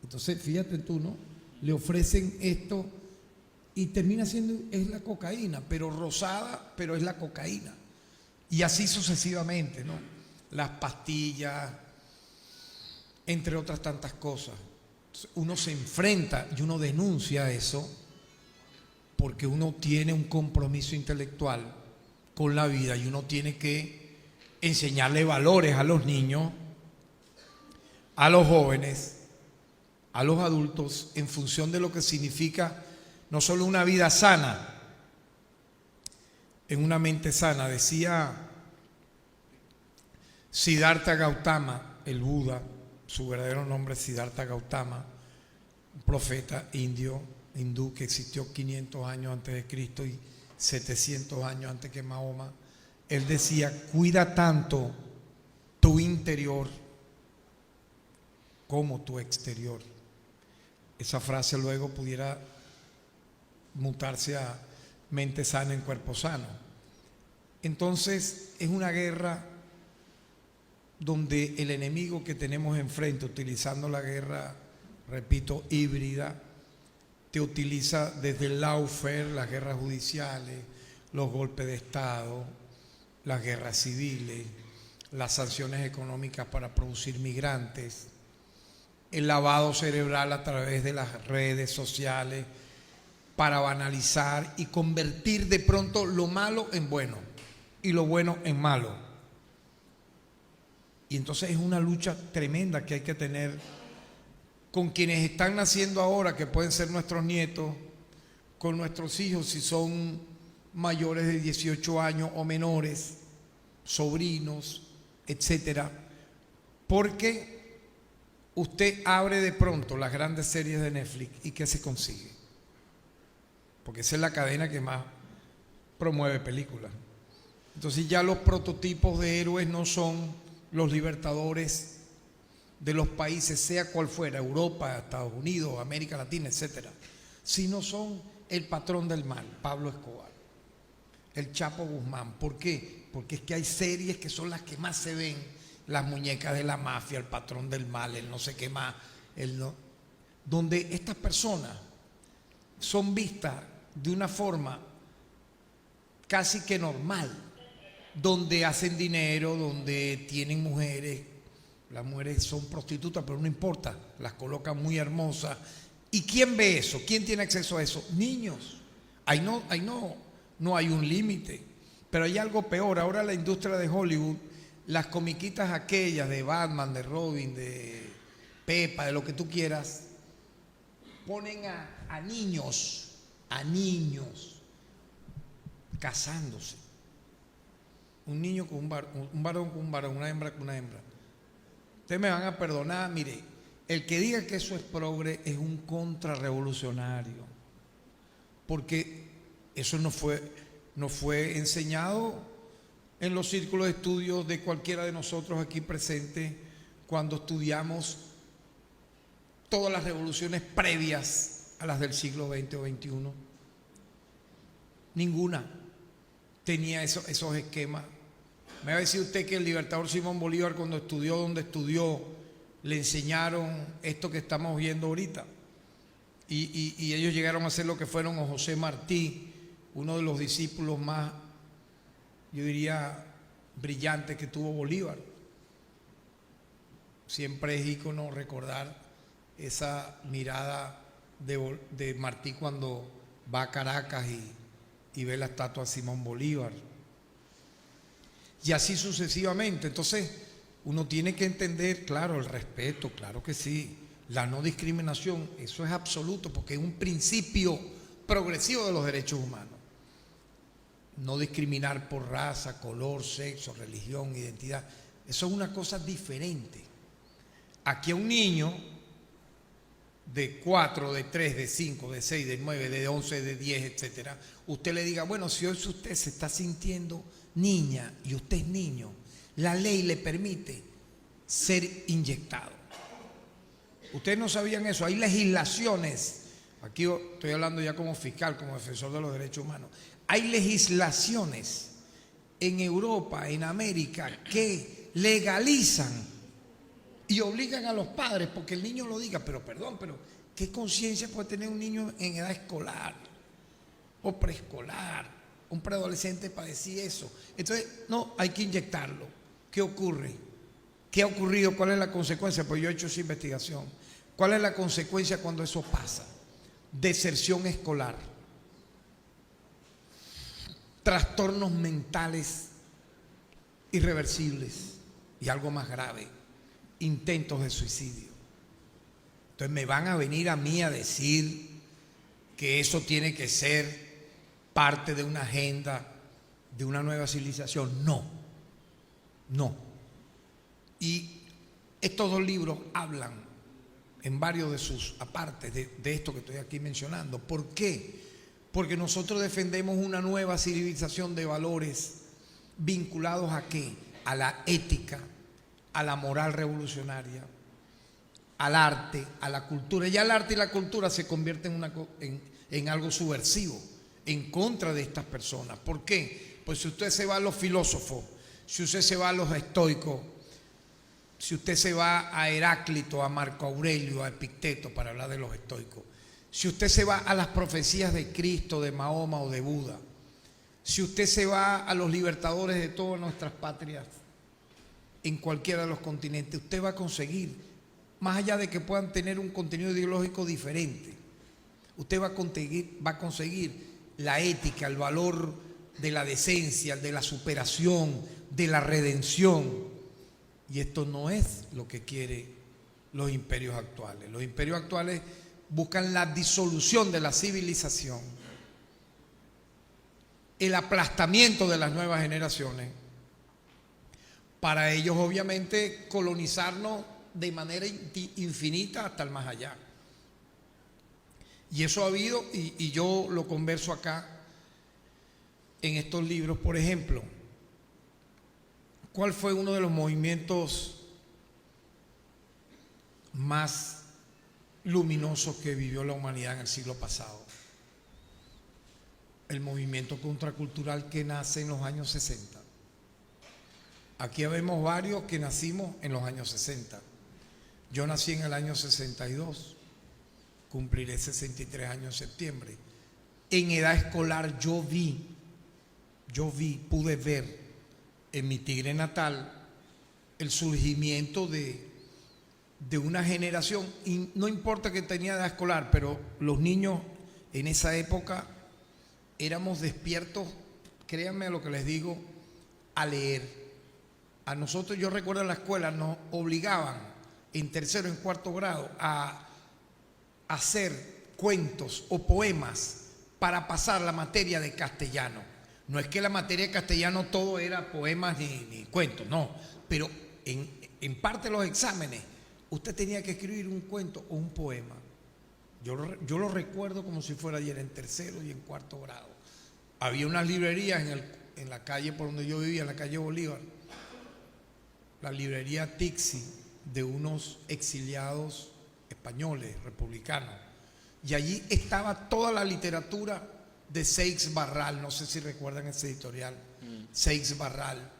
Entonces, fíjate tú, ¿no? Le ofrecen esto y termina siendo, es la cocaína, pero rosada, pero es la cocaína. Y así sucesivamente, ¿no? Las pastillas, entre otras tantas cosas. Entonces, uno se enfrenta y uno denuncia eso porque uno tiene un compromiso intelectual con la vida, y uno tiene que enseñarle valores a los niños, a los jóvenes, a los adultos, en función de lo que significa no solo una vida sana, en una mente sana. Decía Siddhartha Gautama, el Buda, su verdadero nombre es Siddhartha Gautama, un profeta hindú que existió 500 años antes de Cristo y 700 años antes que Mahoma. Él decía, cuida tanto tu interior como tu exterior. Esa frase luego pudiera mutarse a mente sana en cuerpo sano. Entonces es una guerra donde el enemigo que tenemos enfrente, utilizando la guerra, repito, híbrida, te utiliza desde el lawfare, las guerras judiciales, los golpes de Estado, las guerras civiles, las sanciones económicas para producir migrantes, el lavado cerebral a través de las redes sociales para banalizar y convertir de pronto lo malo en bueno y lo bueno en malo. Y entonces es una lucha tremenda que hay que tener con quienes están naciendo ahora, que pueden ser nuestros nietos, con nuestros hijos si son mayores de 18 años o menores, sobrinos, etcétera, porque usted abre de pronto las grandes series de Netflix y ¿qué se consigue? Porque esa es la cadena que más promueve películas. Entonces ya los prototipos de héroes no son los libertadores de los países, sea cual fuera, Europa, Estados Unidos, América Latina, etcétera, sino son el patrón del mal, Pablo Escobar, el Chapo Guzmán. ¿Por qué? Porque es que hay series que son las que más se ven, las muñecas de la mafia, el patrón del mal, el no sé qué más, donde estas personas son vistas de una forma casi que normal, donde hacen dinero, donde tienen mujeres, las mujeres son prostitutas, pero no importa, las colocan muy hermosas. ¿Y quién ve eso? ¿Quién tiene acceso a eso? Niños. No hay un límite. Pero hay algo peor. Ahora la industria de Hollywood, las comiquitas aquellas de Batman, de Robin, de Peppa, de lo que tú quieras, ponen a niños casándose. Un niño con un varón con un varón, una hembra con una hembra. Ustedes me van a perdonar, mire, el que diga que eso es progre es un contrarrevolucionario, porque eso no fue enseñado en los círculos de estudios de cualquiera de nosotros aquí presentes cuando estudiamos todas las revoluciones previas a las del siglo XX o XXI. Ninguna tenía esos esquemas. Me va a decir usted que el libertador Simón Bolívar, cuando estudió donde estudió, le enseñaron esto que estamos viendo ahorita. Y ellos llegaron a ser lo que fueron o José Martí, uno de los discípulos más, yo diría, brillantes que tuvo Bolívar. Siempre es ícono recordar esa mirada de Martí cuando va a Caracas y ve la estatua de Simón Bolívar. Y así sucesivamente. Entonces, uno tiene que entender, claro, el respeto, claro que sí, la no discriminación, eso es absoluto, porque es un principio progresivo de los derechos humanos. No discriminar por raza, color, sexo, religión, identidad, eso es una cosa diferente. Aquí a un niño de 4, de 3, de 5, de 6, de 9, de 11, de 10, etcétera, usted le diga, bueno, si hoy usted se está sintiendo niña y usted es niño, la ley le permite ser inyectado. Ustedes no sabían eso, hay legislaciones, aquí estoy hablando ya como fiscal, como defensor de los derechos humanos, hay legislaciones en Europa, en América, que legalizan y obligan a los padres, porque el niño lo diga, pero perdón, pero ¿qué conciencia puede tener un niño en edad escolar o preescolar? Un preadolescente para decir eso. Entonces, no, hay que inyectarlo. ¿Qué ocurre? ¿Qué ha ocurrido? ¿Cuál es la consecuencia? Pues yo he hecho esa investigación. ¿Cuál es la consecuencia cuando eso pasa? Deserción escolar, trastornos mentales irreversibles y algo más grave, intentos de suicidio. Entonces me van a venir a mí a decir que eso tiene que ser parte de una agenda de una nueva civilización. No. Y estos dos libros hablan en varios de sus apartes de esto que estoy aquí mencionando. ¿Por qué? Porque nosotros defendemos una nueva civilización de valores vinculados ¿a qué? A la ética, a la moral revolucionaria, al arte, a la cultura. Ya el arte y la cultura se convierten en algo subversivo, en contra de estas personas. ¿Por qué? Pues si usted se va a los filósofos, si usted se va a los estoicos, si usted se va a Heráclito, a Marco Aurelio, a Epicteto, para hablar de los estoicos, si usted se va a las profecías de Cristo, de Mahoma o de Buda, si usted se va a los libertadores de todas nuestras patrias, en cualquiera de los continentes, usted va a conseguir, más allá de que puedan tener un contenido ideológico diferente, usted va a conseguir la ética, el valor de la decencia, de la superación, de la redención. Y esto no es lo que quieren los imperios actuales. Los imperios actuales buscan la disolución de la civilización, el aplastamiento de las nuevas generaciones, para ellos obviamente colonizarnos de manera infinita hasta el más allá. Y eso ha habido, y yo lo converso acá en estos libros. Por ejemplo, ¿cuál fue uno de los movimientos más luminosos que vivió la humanidad en el siglo pasado? El movimiento contracultural que nace en los años 60. Aquí vemos varios que nacimos en los años 60. Yo nací en el año 62. Cumpliré 63 años en septiembre. En edad escolar yo pude ver en mi Tigre natal el surgimiento de una generación, y no importa que tenía edad escolar, pero los niños en esa época éramos despiertos, créanme lo que les digo, a leer. A nosotros, yo recuerdo en la escuela, nos obligaban en tercero, en cuarto grado a hacer cuentos o poemas para pasar la materia de castellano. No es que la materia de castellano todo era poemas ni cuentos, no, pero en parte de los exámenes usted tenía que escribir un cuento o un poema. Yo lo recuerdo como si fuera ayer, en tercero y en cuarto grado. Había unas librerías en la calle por donde yo vivía, en la calle Bolívar, la librería Tixi, de unos exiliados españoles, republicanos. Y allí estaba toda la literatura de Seix Barral, no sé si recuerdan ese editorial, Seix Barral.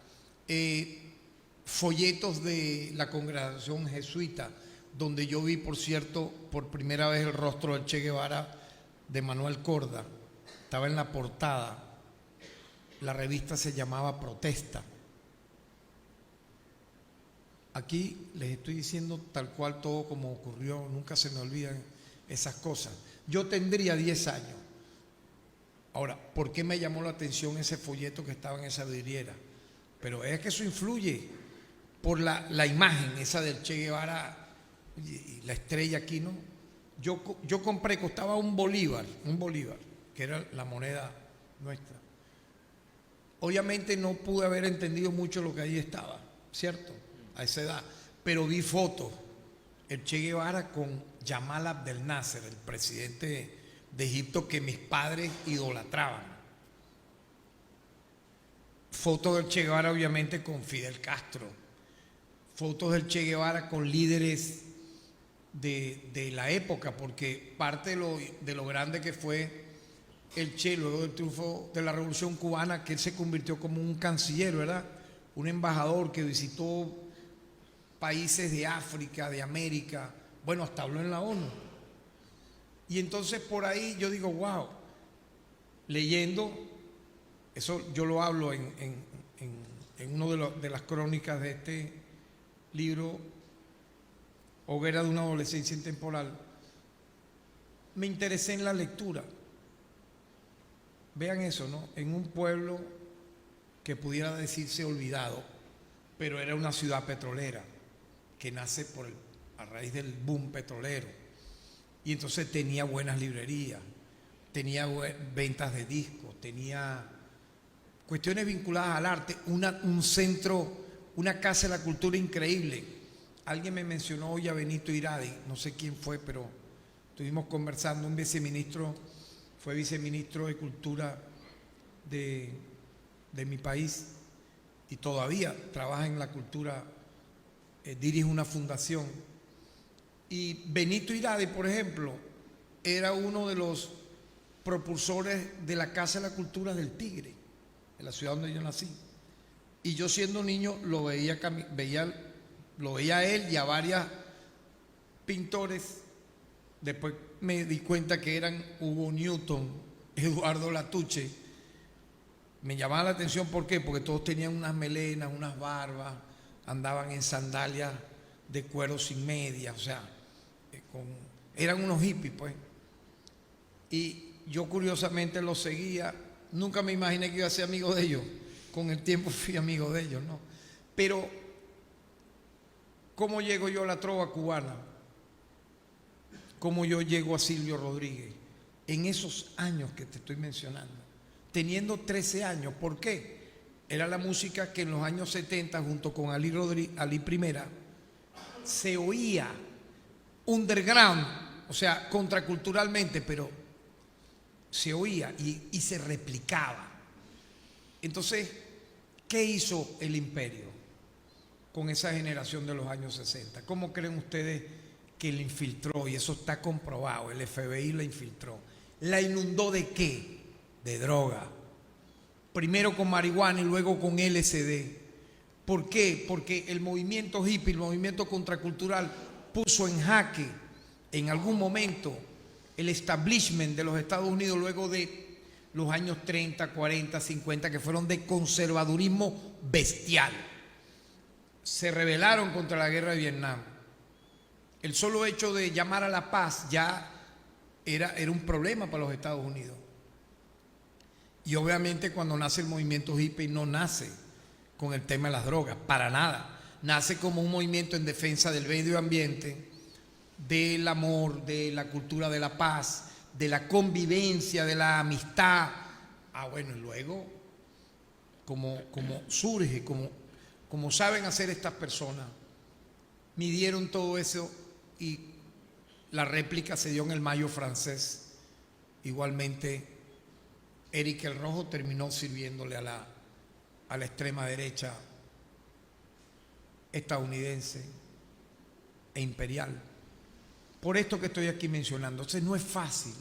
Folletos de la congregación jesuita, donde yo vi, por cierto, por primera vez el rostro del Che Guevara, de Manuel Corda. Estaba en la portada. La revista se llamaba Protesta. Aquí les estoy diciendo tal cual todo como ocurrió, nunca se me olvidan esas cosas. Yo tendría 10 años. Ahora, ¿por qué me llamó la atención ese folleto que estaba en esa vidriera? Pero es que eso influye por la imagen esa del Che Guevara y la estrella aquí, ¿no? Yo compré, costaba un bolívar, que era la moneda nuestra. Obviamente no pude haber entendido mucho lo que ahí estaba, ¿cierto? A esa edad, pero vi fotos, el Che Guevara con Yamal Abdel Nasser, el presidente de Egipto que mis padres idolatraban. Fotos del Che Guevara obviamente con Fidel Castro, fotos del Che Guevara con líderes de la época, porque parte de lo grande que fue el Che luego del triunfo de la Revolución Cubana, que él se convirtió como un canciller, ¿verdad? Un embajador que visitó países de África, de América, bueno, hasta habló en la ONU. Y entonces por ahí yo digo, wow, leyendo, eso yo lo hablo en una de las crónicas de este libro, Hoguera de una adolescencia intemporal, me interesé en la lectura. Vean eso, ¿no? En un pueblo que pudiera decirse olvidado, pero era una ciudad petrolera, que nace a raíz del boom petrolero. Y entonces tenía buenas librerías, tenía ventas de discos, tenía cuestiones vinculadas al arte, un centro, una casa de la cultura increíble. Alguien me mencionó hoy a Benito Iradi, no sé quién fue, pero estuvimos conversando, un viceministro, fue viceministro de Cultura de mi país y todavía trabaja en la cultura, dirige una fundación. Y Benito Iradi, por ejemplo, era uno de los propulsores de la Casa de la Cultura del Tigre, en la ciudad donde yo nací. Y yo siendo niño lo veía a él y a varios pintores. Después me di cuenta que eran Hugo Newton, Eduardo Latouche. Me llamaba la atención, ¿por qué? Porque todos tenían unas melenas, unas barbas, andaban en sandalias de cuero sin medias, o sea, eran unos hippies, pues. Y yo curiosamente los seguía, nunca me imaginé que iba a ser amigo de ellos, con el tiempo fui amigo de ellos, ¿no? Pero, ¿cómo llego yo a la trova cubana? ¿Cómo yo llego a Silvio Rodríguez? En esos años que te estoy mencionando, teniendo 13 años, ¿por qué? Era la música que en los años 70, junto con Ali Primera, se oía underground, o sea, contraculturalmente, pero se oía y se replicaba. Entonces, ¿qué hizo el imperio con esa generación de los años 60? ¿Cómo creen ustedes que la infiltró? Y eso está comprobado, el FBI la infiltró. ¿La inundó de qué? De droga. Primero con marihuana y luego con LSD. ¿Por qué? Porque el movimiento hippie, el movimiento contracultural, puso en jaque en algún momento el establishment de los Estados Unidos luego de los años 30, 40, 50, que fueron de conservadurismo bestial. Se rebelaron contra la guerra de Vietnam. El solo hecho de llamar a la paz ya era un problema para los Estados Unidos. Y obviamente cuando nace el movimiento hippie no nace con el tema de las drogas, para nada. Nace como un movimiento en defensa del medio ambiente, del amor, de la cultura de la paz, de la convivencia, de la amistad. Bueno, y luego, como surge, como saben hacer estas personas, midieron todo eso y la réplica se dio en el Mayo francés. Igualmente, Éric el Rojo terminó sirviéndole a la extrema derecha estadounidense e imperial. Por esto que estoy aquí mencionando. Entonces no es fácil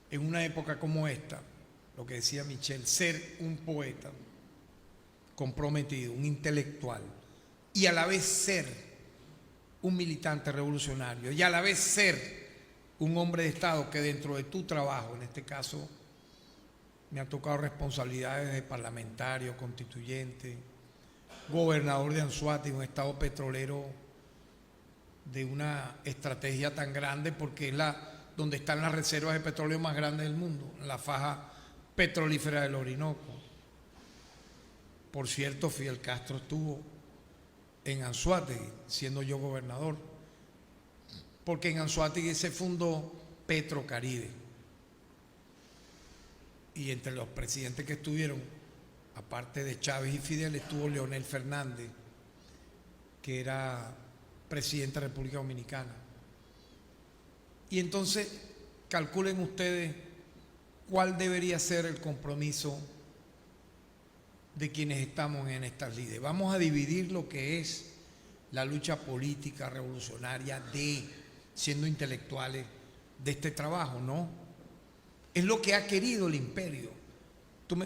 en una época como esta, lo que decía Michel, ser un poeta comprometido, un intelectual, y a la vez ser un militante revolucionario, y a la vez ser un hombre de Estado que dentro de tu trabajo, en este caso, me ha tocado responsabilidades de parlamentario, constituyente, gobernador de Anzoátegui, un estado petrolero de una estrategia tan grande, porque es donde están las reservas de petróleo más grandes del mundo, en la faja petrolífera del Orinoco. Por cierto, Fidel Castro estuvo en Anzoátegui, siendo yo gobernador, porque en Anzoátegui se fundó Petrocaribe. Y entre los presidentes que estuvieron, aparte de Chávez y Fidel, estuvo Leonel Fernández, que era presidente de la República Dominicana. Y entonces, calculen ustedes cuál debería ser el compromiso de quienes estamos en estas lides. Vamos a dividir lo que es la lucha política revolucionaria siendo intelectuales de este trabajo, ¿no? Es lo que ha querido el imperio.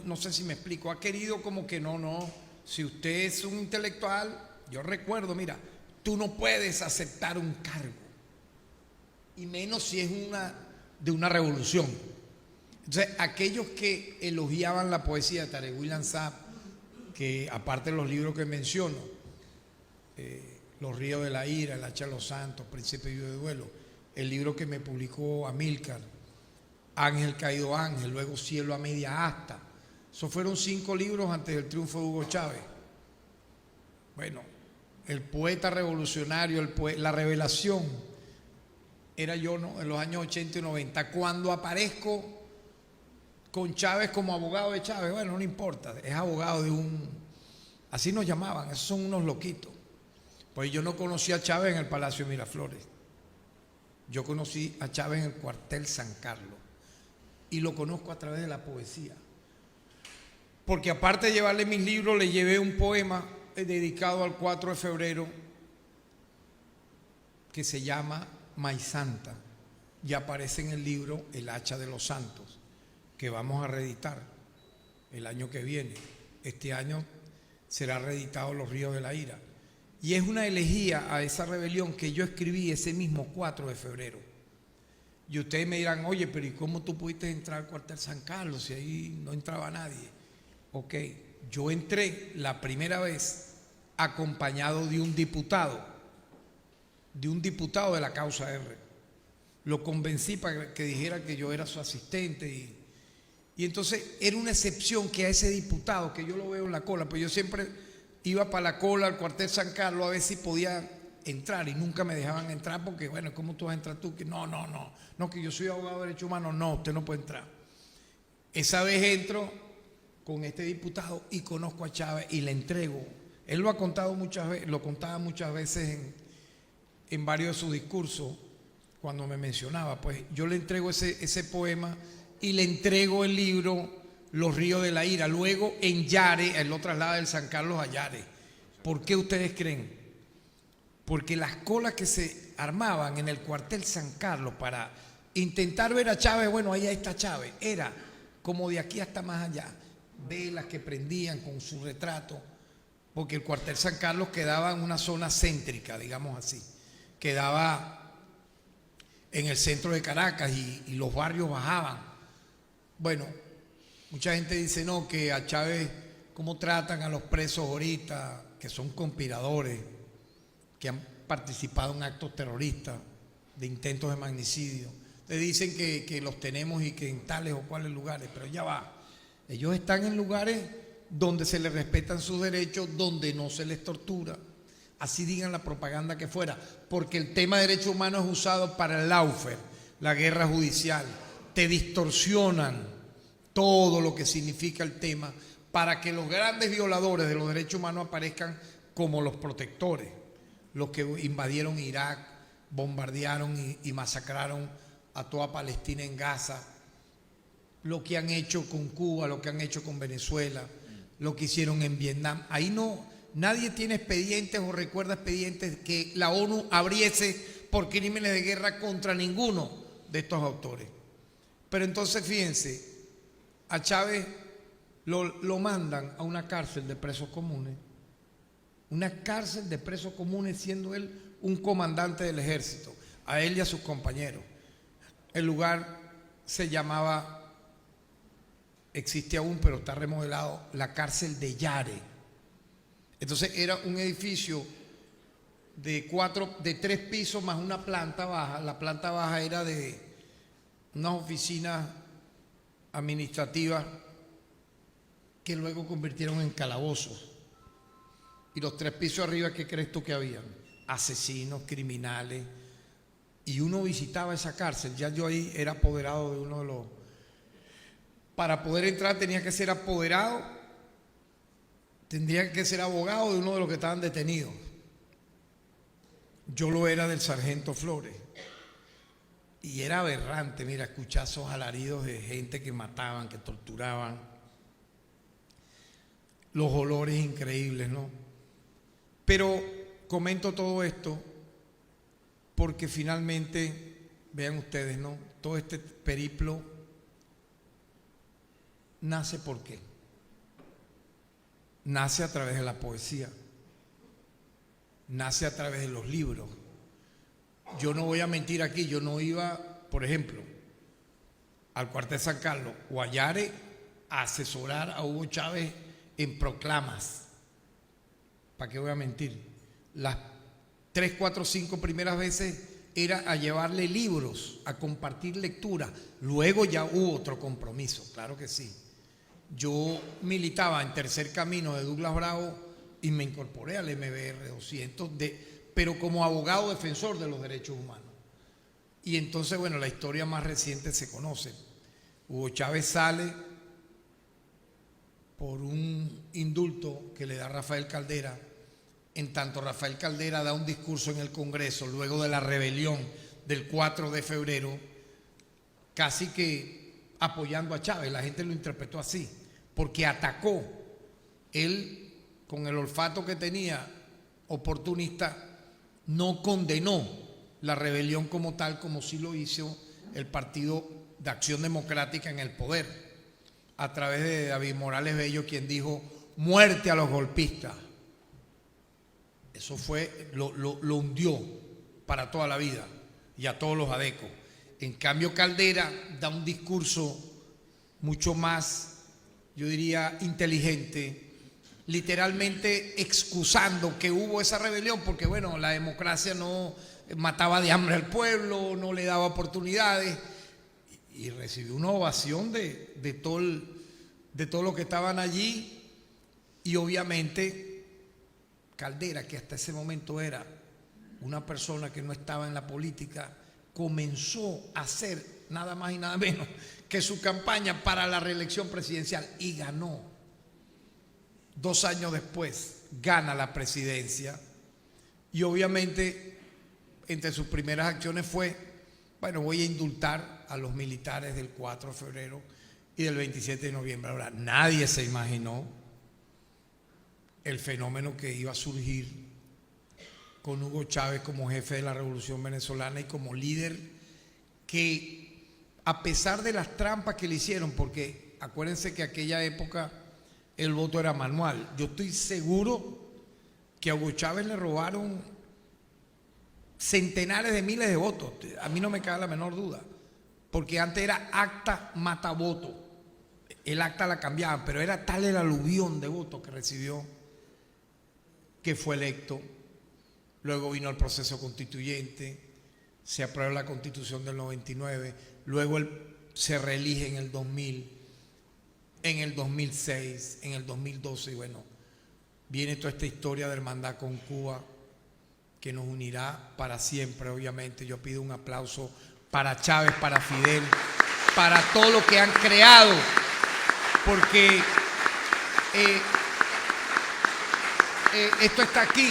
No sé si me explico, ha querido como que no, si usted es un intelectual, yo recuerdo, mira, tú no puedes aceptar un cargo, y menos si es de una revolución. Entonces, aquellos que elogiaban la poesía de Tarek William Saab, que aparte de los libros que menciono, Los ríos de la ira, El hacha de los santos, Príncipe vivo de duelo, el libro que me publicó Amílcar, Ángel caído ángel, luego Cielo a media asta. Esos fueron 5 libros antes del triunfo de Hugo Chávez. Bueno, el poeta revolucionario, la revelación, era yo, ¿no?, en los años 80 y 90, cuando aparezco con Chávez como abogado de Chávez. Bueno, no importa, es abogado de así nos llamaban, esos son unos loquitos. Pues yo no conocí a Chávez en el Palacio de Miraflores, yo conocí a Chávez en el cuartel San Carlos, y lo conozco a través de la poesía, porque aparte de llevarle mis libros, le llevé un poema dedicado al 4 de febrero que se llama Maíz Santa, y aparece en el libro El hacha de los santos, que vamos a reeditar el año que viene. Este año será reeditado Los ríos de la ira, y es una elegía a esa rebelión que yo escribí ese mismo 4 de febrero. Y ustedes me dirán, oye, pero ¿y cómo tú pudiste entrar al cuartel San Carlos si ahí no entraba nadie? Ok, yo entré la primera vez acompañado de un diputado de la causa R. Lo convencí para que dijera que yo era su asistente, y entonces era una excepción que a ese diputado, que yo lo veo en la cola, pues yo siempre iba para la cola al cuartel San Carlos a ver si podía entrar, y nunca me dejaban entrar porque, bueno, ¿cómo tú vas a entrar tú? Que no, que yo soy abogado de derechos humanos. No, usted no puede entrar. Esa vez entro con este diputado y conozco a Chávez y le entrego. Él lo ha contado muchas veces, lo contaba muchas veces en varios de sus discursos cuando me mencionaba. Pues yo le entrego ese poema y le entrego el libro Los ríos de la ira. Luego en Yare, él lo traslada del San Carlos a Yare. ¿Por qué ustedes creen? Porque las colas que se armaban en el cuartel San Carlos para intentar ver a Chávez, bueno, ahí está Chávez, era como de aquí hasta más allá, velas que prendían con su retrato, porque el cuartel San Carlos quedaba en una zona céntrica, digamos así, quedaba en el centro de Caracas, y los barrios bajaban. Bueno, mucha gente dice, no, que a Chávez, cómo tratan a los presos ahorita, que son conspiradores, que han participado en actos terroristas, de intentos de magnicidio. Le dicen que los tenemos y que en tales o cuales lugares, pero ya va. Ellos están en lugares donde se les respetan sus derechos, donde no se les tortura. Así digan la propaganda que fuera, porque el tema de derechos humanos es usado para el lawfare, la guerra judicial. Te distorsionan todo lo que significa el tema para que los grandes violadores de los derechos humanos aparezcan como los protectores, los que invadieron Irak, bombardearon y masacraron a toda Palestina en Gaza, lo que han hecho con Cuba, lo que han hecho con Venezuela, lo que hicieron en Vietnam. Ahí no, nadie tiene expedientes o recuerda expedientes que la ONU abriese por crímenes de guerra contra ninguno de estos autores. Pero entonces fíjense, a Chávez lo mandan a una cárcel de presos comunes, una cárcel de presos comunes siendo él un comandante del ejército, a él y a sus compañeros. El lugar se llamaba, existe aún pero está remodelado, la cárcel de Yare. Entonces era un edificio de 3 pisos más una planta baja. La planta baja era de unas oficinas administrativas que luego convirtieron en calabozos. Y los 3 pisos arriba, ¿qué crees tú que habían? Asesinos, criminales. Y uno visitaba esa cárcel. Ya yo ahí era apoderado de uno de los... Para poder entrar tenía que ser apoderado, tendría que ser abogado de uno de los que estaban detenidos. Yo lo era del sargento Flores. Y era aberrante, mira, escuchar esos alaridos de gente que mataban, que torturaban. Los olores increíbles, ¿no? Pero comento todo esto porque finalmente, vean ustedes, ¿no? Todo este periplo nace ¿por qué? Nace a través de la poesía, nace a través de los libros. Yo no voy a mentir aquí, yo no iba, por ejemplo, al cuartel San Carlos o a Yare a asesorar a Hugo Chávez en proclamas. ¿Para qué voy a mentir? Las 3, 4, 5 primeras veces era a llevarle libros, a compartir lectura. Luego ya hubo otro compromiso, claro que sí. Yo militaba en Tercer Camino de Douglas Bravo y me incorporé al MBR 200, pero como abogado defensor de los derechos humanos. Y entonces, bueno, la historia más reciente se conoce. Hugo Chávez sale por un indulto que le da Rafael Caldera. En tanto Rafael Caldera da un discurso en el Congreso luego de la rebelión del 4 de febrero, casi que apoyando a Chávez. La gente lo interpretó así, porque atacó. Él, con el olfato que tenía oportunista, no condenó la rebelión como tal, como sí lo hizo el Partido de Acción Democrática en el poder, a través de David Morales Bello, quien dijo: muerte a los golpistas. Eso fue, lo hundió para toda la vida y a todos los adecos. En cambio, Caldera da un discurso mucho más, yo diría, inteligente, literalmente excusando que hubo esa rebelión, porque bueno, la democracia no mataba de hambre al pueblo, no le daba oportunidades, y recibió una ovación de todo lo que estaban allí. Y obviamente Caldera, que hasta ese momento era una persona que no estaba en la política, comenzó a hacer nada más y nada menos que su campaña para la reelección presidencial y ganó. 2 años después gana la presidencia y obviamente entre sus primeras acciones fue: bueno, voy a indultar a los militares del 4 de febrero y del 27 de noviembre. Ahora, nadie se imaginó el fenómeno que iba a surgir con Hugo Chávez como jefe de la Revolución Venezolana y como líder que, a pesar de las trampas que le hicieron, porque acuérdense que aquella época el voto era manual. Yo estoy seguro que a Hugo Chávez le robaron centenares de miles de votos. A mí no me cabe la menor duda, porque antes era acta mata voto. El acta la cambiaban, pero era tal el aluvión de votos que recibió que fue electo. Luego vino el proceso constituyente, se aprueba la Constitución del 99, luego él se reelige en el 2000, en el 2006, en el 2012, y bueno, viene toda esta historia de hermandad con Cuba que nos unirá para siempre, obviamente. Yo pido un aplauso para Chávez, para Fidel, para todo lo que han creado, porque esto está aquí,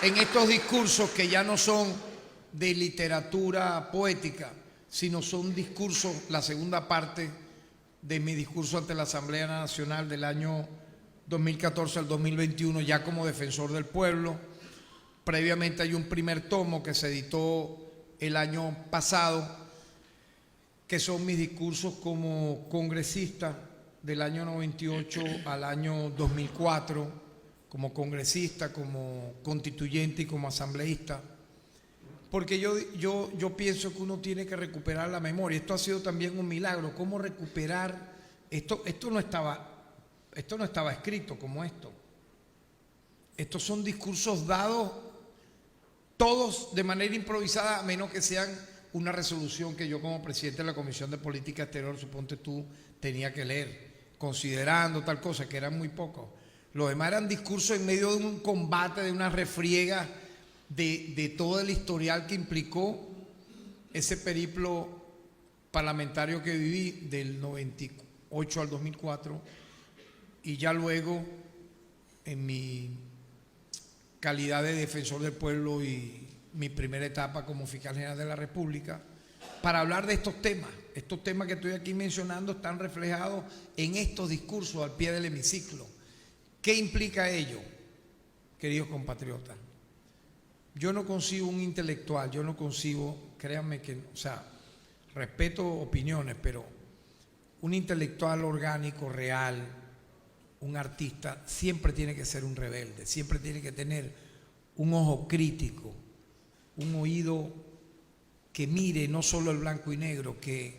en estos discursos que ya no son de literatura poética, sino son discursos, la segunda parte de mi discurso ante la Asamblea Nacional del año 2014 al 2021, ya como defensor del pueblo. Previamente hay un primer tomo que se editó el año pasado, que son mis discursos como congresista del año 98 al año 2004, como congresista, como constituyente y como asambleísta. Porque yo pienso que uno tiene que recuperar la memoria. Esto ha sido también un milagro. ¿Cómo recuperar? Esto no estaba escrito como esto. Estos son discursos dados todos de manera improvisada, a menos que sean una resolución que yo como presidente de la Comisión de Política Exterior, suponte tú, tenía que leer, considerando tal cosa, que eran muy pocos. Los demás eran discursos en medio de un combate, de una refriega, de todo el historial que implicó ese periplo parlamentario que viví del 98 al 2004, y ya luego en mi calidad de defensor del pueblo y mi primera etapa como fiscal general de la República, para hablar de estos temas. Estos temas que estoy aquí mencionando están reflejados en estos discursos al pie del hemiciclo. ¿Qué implica ello, queridos compatriotas? Yo no concibo un intelectual, yo no concibo, créanme que, o sea, respeto opiniones, pero un intelectual orgánico, real, un artista, siempre tiene que ser un rebelde, siempre tiene que tener un ojo crítico, un oído que mire no solo el blanco y negro, que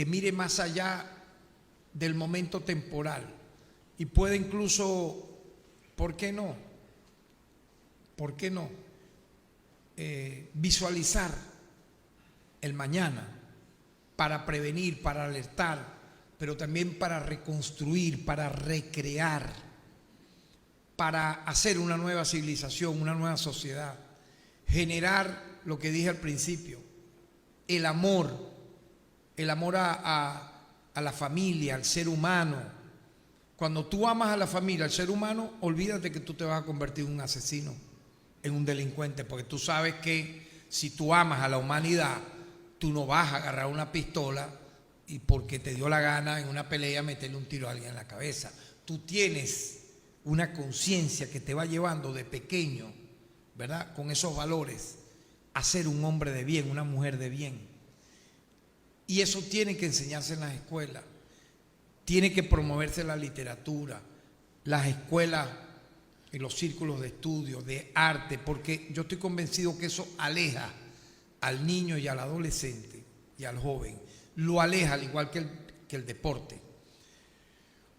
mire más allá del momento temporal y puede incluso, ¿por qué no? ¿Por qué no? Visualizar el mañana para prevenir, para alertar, pero también para reconstruir, para recrear, para hacer una nueva civilización, una nueva sociedad, generar lo que dije al principio, el amor a la familia, al ser humano. Cuando tú amas a la familia, al ser humano, olvídate que tú te vas a convertir en un asesino, en un delincuente, porque tú sabes que si tú amas a la humanidad, tú no vas a agarrar una pistola y porque te dio la gana en una pelea meterle un tiro a alguien en la cabeza. Tú tienes una conciencia que te va llevando de pequeño, ¿verdad?, con esos valores, a ser un hombre de bien, una mujer de bien. Y eso tiene que enseñarse en las escuelas, tiene que promoverse la literatura, las escuelas y los círculos de estudio, de arte, porque yo estoy convencido que eso aleja al niño y al adolescente y al joven. Lo aleja, al igual que el deporte.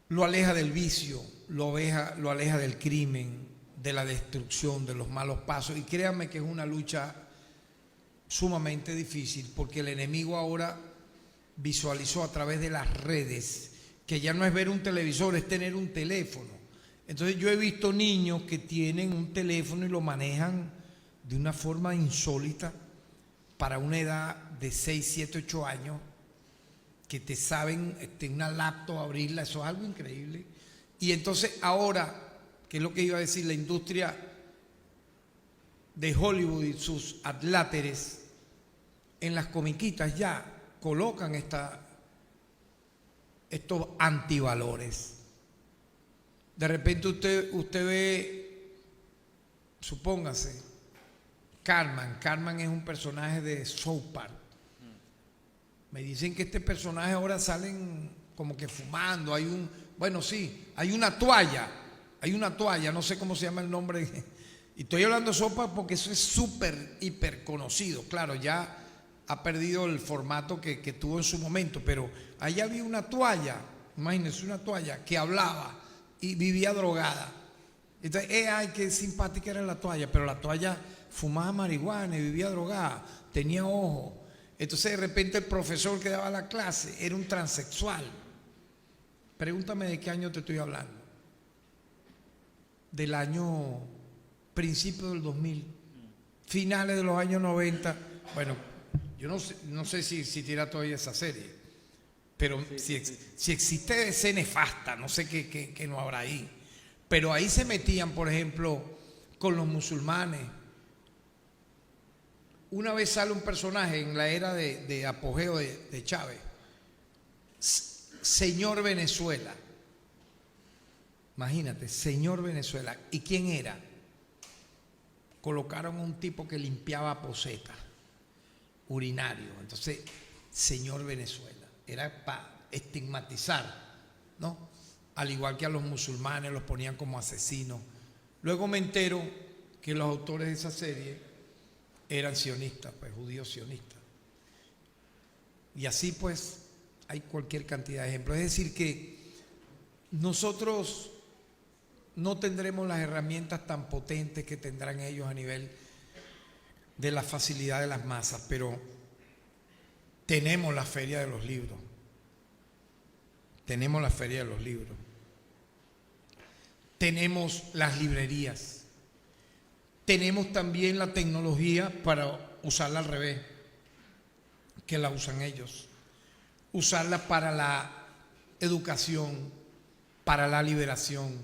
Lo aleja del vicio, lo aleja del crimen, de la destrucción, de los malos pasos. Y créanme que es una lucha sumamente difícil, porque el enemigo ahora visualizó a través de las redes que ya no es ver un televisor, es tener un teléfono. Entonces yo he visto niños que tienen un teléfono y lo manejan de una forma insólita para una edad de 6, 7, 8 años, que te saben una laptop abrirla, eso es algo increíble. Y entonces ahora, que es lo que iba a decir, la industria de Hollywood y sus adláteres en las comiquitas ya colocan estos antivalores. De repente usted ve, supóngase, Cartman es un personaje de South Park. Me dicen que este personaje ahora salen como que fumando, hay una toalla, no sé cómo se llama el nombre, y estoy hablando de South Park porque eso es súper, hiper conocido. Claro, ya ha perdido el formato que tuvo en su momento, pero allá había una toalla, imagínense, una toalla que hablaba y vivía drogada. Entonces, ay, qué simpática era la toalla, pero la toalla fumaba marihuana y vivía drogada, tenía ojo. Entonces de repente el profesor que daba la clase era un transexual. Pregúntame de qué año te estoy hablando. Del año principio del 2000, finales de los años 90. Bueno, yo no sé si tira todavía esa serie, pero si existe ese nefasta, no sé qué no habrá ahí. Pero ahí se metían, por ejemplo, con los musulmanes. Una vez sale un personaje en la era de apogeo de Chávez, señor Venezuela. Imagínate, señor Venezuela. ¿Y quién era? Colocaron a un tipo que limpiaba posetas, urinario. Entonces, señor Venezuela. Era para estigmatizar, ¿no? Al igual que a los musulmanes los ponían como asesinos. Luego me entero que los autores de esa serie eran sionistas, pues judíos sionistas. Y así pues hay cualquier cantidad de ejemplos. Es decir que nosotros no tendremos las herramientas tan potentes que tendrán ellos a nivel de la facilidad de las masas, pero tenemos la feria de los libros. Tenemos la feria de los libros. Tenemos las librerías. Tenemos también la tecnología para usarla al revés, que la usan ellos. Usarla para la educación, para la liberación,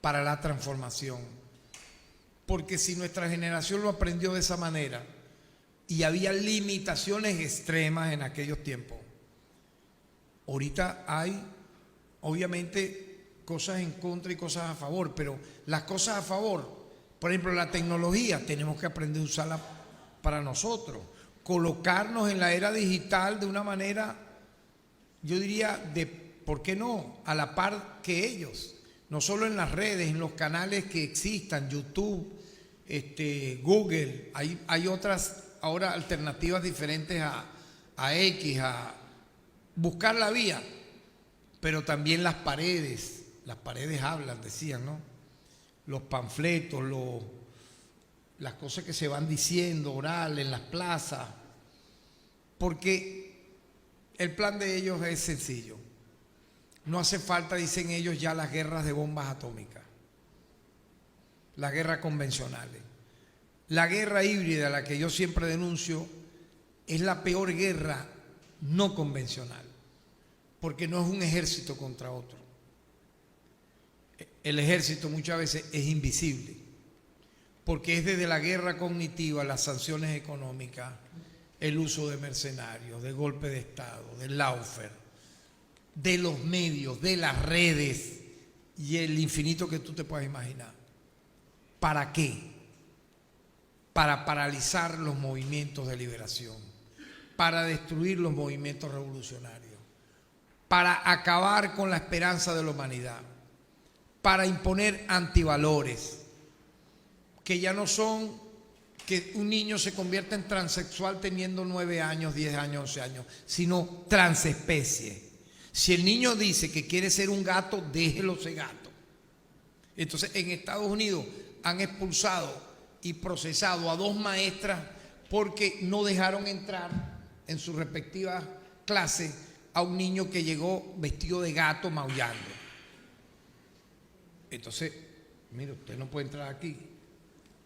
para la transformación. Porque si nuestra generación lo aprendió de esa manera y había limitaciones extremas en aquellos tiempos, ahorita hay obviamente cosas en contra y cosas a favor, pero las cosas a favor, por ejemplo la tecnología, tenemos que aprender a usarla para nosotros, colocarnos en la era digital de una manera, yo diría, ¿por qué no? A la par que ellos. No solo en las redes, en los canales que existan, YouTube, Google, hay otras ahora alternativas diferentes a X, a buscar la vía, pero también las paredes hablan, decían, ¿no? Los panfletos, las cosas que se van diciendo, oral, en las plazas, porque el plan de ellos es sencillo. No hace falta, dicen ellos, ya las guerras de bombas atómicas, las guerras convencionales. La guerra híbrida, la que yo siempre denuncio, es la peor guerra no convencional, porque no es un ejército contra otro. El ejército muchas veces es invisible, porque es desde la guerra cognitiva, las sanciones económicas, el uso de mercenarios, de golpe de Estado, del lawfare, de los medios, de las redes y el infinito que tú te puedas imaginar. ¿Para qué? Para paralizar los movimientos de liberación, para destruir los movimientos revolucionarios, para acabar con la esperanza de la humanidad, para imponer antivalores, que ya no son que un niño se convierta en transexual teniendo 9 años, 10 años, 11 años, sino transespecie. Si el niño dice que quiere ser un gato, déjelo ser gato. Entonces, en Estados Unidos han expulsado y procesado a 2 maestras porque no dejaron entrar en sus respectivas clases a un niño que llegó vestido de gato maullando. Entonces, mire, usted no puede entrar aquí.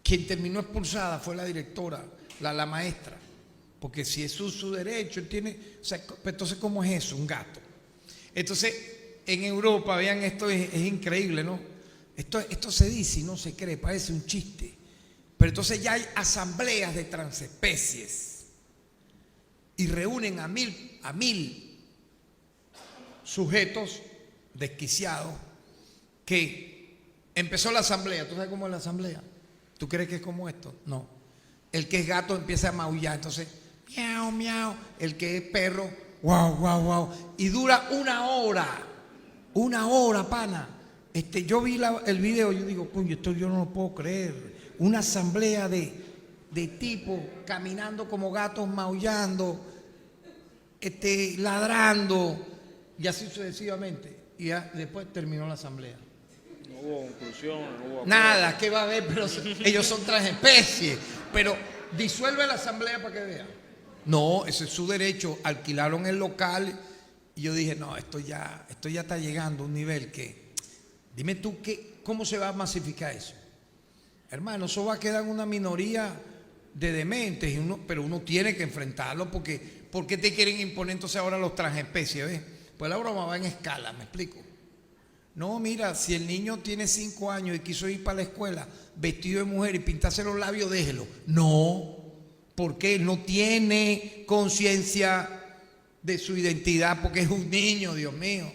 Quien terminó expulsada fue la directora, la maestra, porque si es su derecho, él tiene, o sea, entonces ¿cómo es eso? Un gato. Entonces, en Europa, vean, esto es increíble, ¿no? Esto se dice y no se cree, parece un chiste. Pero entonces ya hay asambleas de transespecies y reúnen a mil sujetos desquiciados que empezó la asamblea. ¿Tú sabes cómo es la asamblea? ¿Tú crees que es como esto? No. El que es gato empieza a maullar, entonces, miau, miau. El que es perro, guau, guau, guau. Y dura 1 hora, pana. Yo vi el video, yo digo, coño, esto yo no lo puedo creer. Una asamblea de tipos caminando como gatos, maullando, ladrando, y así sucesivamente. Y ya después terminó la asamblea. No hubo conclusión, no hubo nada, ¿qué va a haber? Pero ellos son transespecies. Pero disuelve la asamblea para que vean. No, ese es su derecho. Alquilaron el local Y yo dije, no, esto ya está llegando a un nivel que, dime tú, ¿cómo se va a masificar eso? Hermano, eso va a quedar en una minoría de dementes, pero uno tiene que enfrentarlo porque ¿por qué te quieren imponer entonces ahora los transespecies? ¿Ves? Pues la broma va en escala, ¿me explico? No, mira, si el niño tiene 5 años y quiso ir para la escuela vestido de mujer y pintarse los labios, déjelo. No, porque él no tiene conciencia de su identidad, porque es un niño, Dios mío.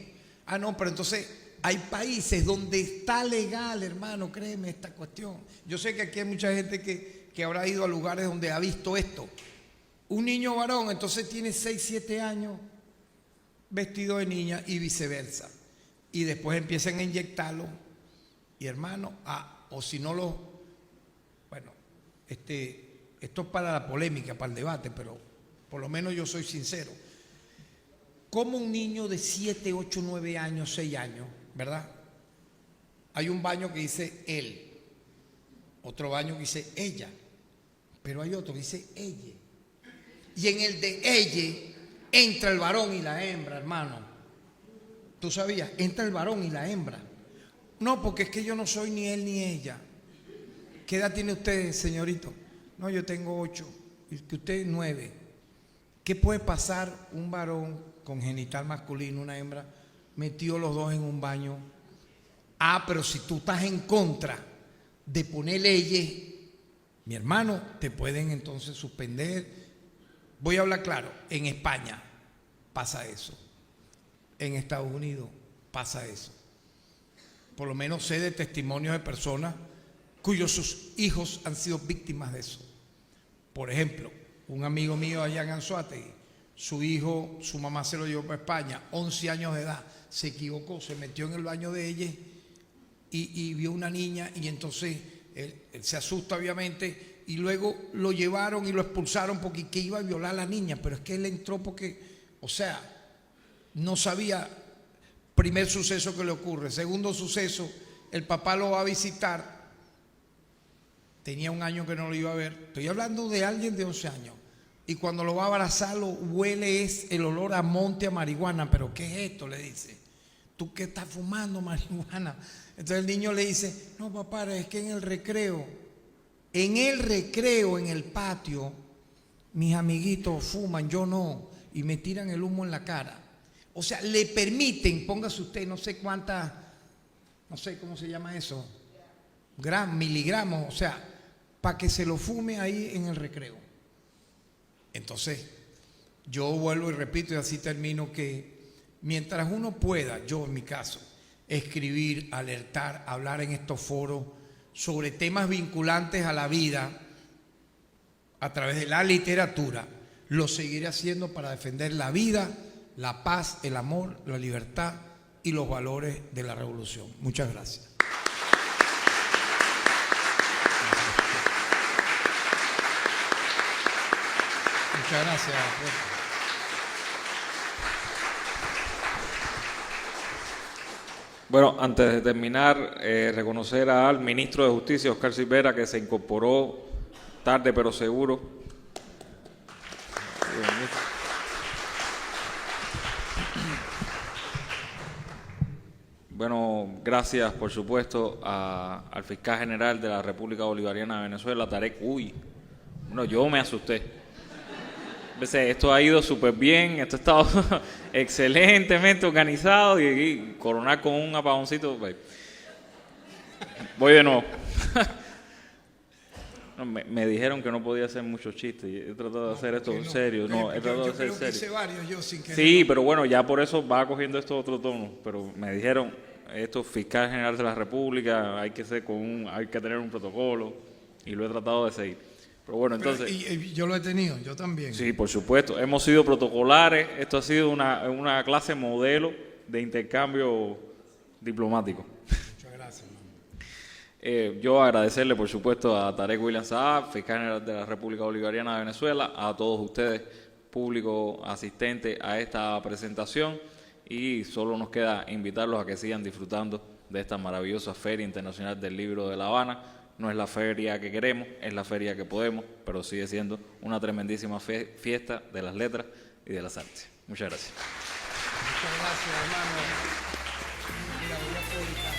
Ah, no, pero entonces hay países donde está legal, hermano, créeme esta cuestión. Yo sé que aquí hay mucha gente que habrá ido a lugares donde ha visto esto. Un niño varón, entonces tiene 6, 7 años vestido de niña y viceversa. Y después empiezan a inyectarlo. Y hermano, o si no bueno, esto es para la polémica, para el debate, pero por lo menos yo soy sincero. Como un niño de 7, 8, 9 años, 6 años, ¿verdad? Hay un baño que dice él, otro baño que dice ella, pero hay otro que dice ella. Y en el de ella entra el varón y la hembra, hermano. ¿Tú sabías? Entra el varón y la hembra. No, porque es que yo no soy ni él ni ella. ¿Qué edad tiene usted, señorito? No, yo tengo 8, y que usted 9. ¿Qué puede pasar un varón con genital masculino, una hembra, metió los dos en un baño? Ah, pero si tú estás en contra de poner leyes, mi hermano, te pueden entonces suspender. Voy a hablar claro, en España pasa eso, en Estados Unidos pasa eso. Por lo menos sé de testimonios de personas cuyos sus hijos han sido víctimas de eso. Por ejemplo, un amigo mío allá en Anzoátegui, su hijo, su mamá se lo llevó para España, 11 años de edad, se equivocó, se metió en el baño de ella y vio una niña y entonces él se asusta obviamente y luego lo llevaron y lo expulsaron porque que iba a violar a la niña, pero es que él entró porque, o sea, no sabía. Primer suceso que le ocurre. Segundo suceso, el papá lo va a visitar, tenía 1 año que no lo iba a ver, estoy hablando de alguien de 11 años. Y cuando lo va a abrazar, lo huele es el olor a monte, a marihuana. ¿Pero qué es esto? Le dice. ¿Tú qué estás fumando marihuana? Entonces el niño le dice, no papá, es que en el recreo, en el patio, mis amiguitos fuman, yo no, y me tiran el humo en la cara. O sea, le permiten, póngase usted, no sé cuántas, no sé cómo se llama eso, miligramos, o sea, para que se lo fume ahí en el recreo. Entonces, yo vuelvo y repito y así termino que mientras uno pueda, yo en mi caso, escribir, alertar, hablar en estos foros sobre temas vinculantes a la vida a través de la literatura, lo seguiré haciendo para defender la vida, la paz, el amor, la libertad y los valores de la revolución. Muchas gracias. Muchas gracias. Bueno, antes de terminar, reconocer al ministro de Justicia, Oscar Silvera, que se incorporó tarde pero seguro. Bueno, gracias por supuesto al fiscal general de la República Bolivariana de Venezuela, Tarek. Bueno, yo me asusté. Esto ha ido súper bien, esto ha estado excelentemente organizado y coronar con un apagoncito. Voy de nuevo. No, me dijeron que no podía hacer muchos chistes y he tratado de hacer esto en serio. No, he tratado de hacer serio. Hice varios yo sin querer. Sí, pero bueno, ya por eso va cogiendo esto otro tono. Pero me dijeron, esto fiscal general de la República, hay que tener un protocolo y lo he tratado de seguir. Pero bueno, entonces... Y yo lo he tenido, yo también. Sí, por supuesto. Hemos sido protocolares. Esto ha sido una clase modelo de intercambio diplomático. Muchas gracias, hermano. Yo agradecerle, por supuesto, a Tarek William Saab, fiscal general de la República Bolivariana de Venezuela, a todos ustedes, público asistente a esta presentación, y solo nos queda invitarlos a que sigan disfrutando de esta maravillosa Feria Internacional del Libro de La Habana. No es la feria que queremos, es la feria que podemos, pero sigue siendo una tremendísima fiesta de las letras y de las artes. Muchas gracias. Muchas gracias, hermano. Mira, voy a publicar.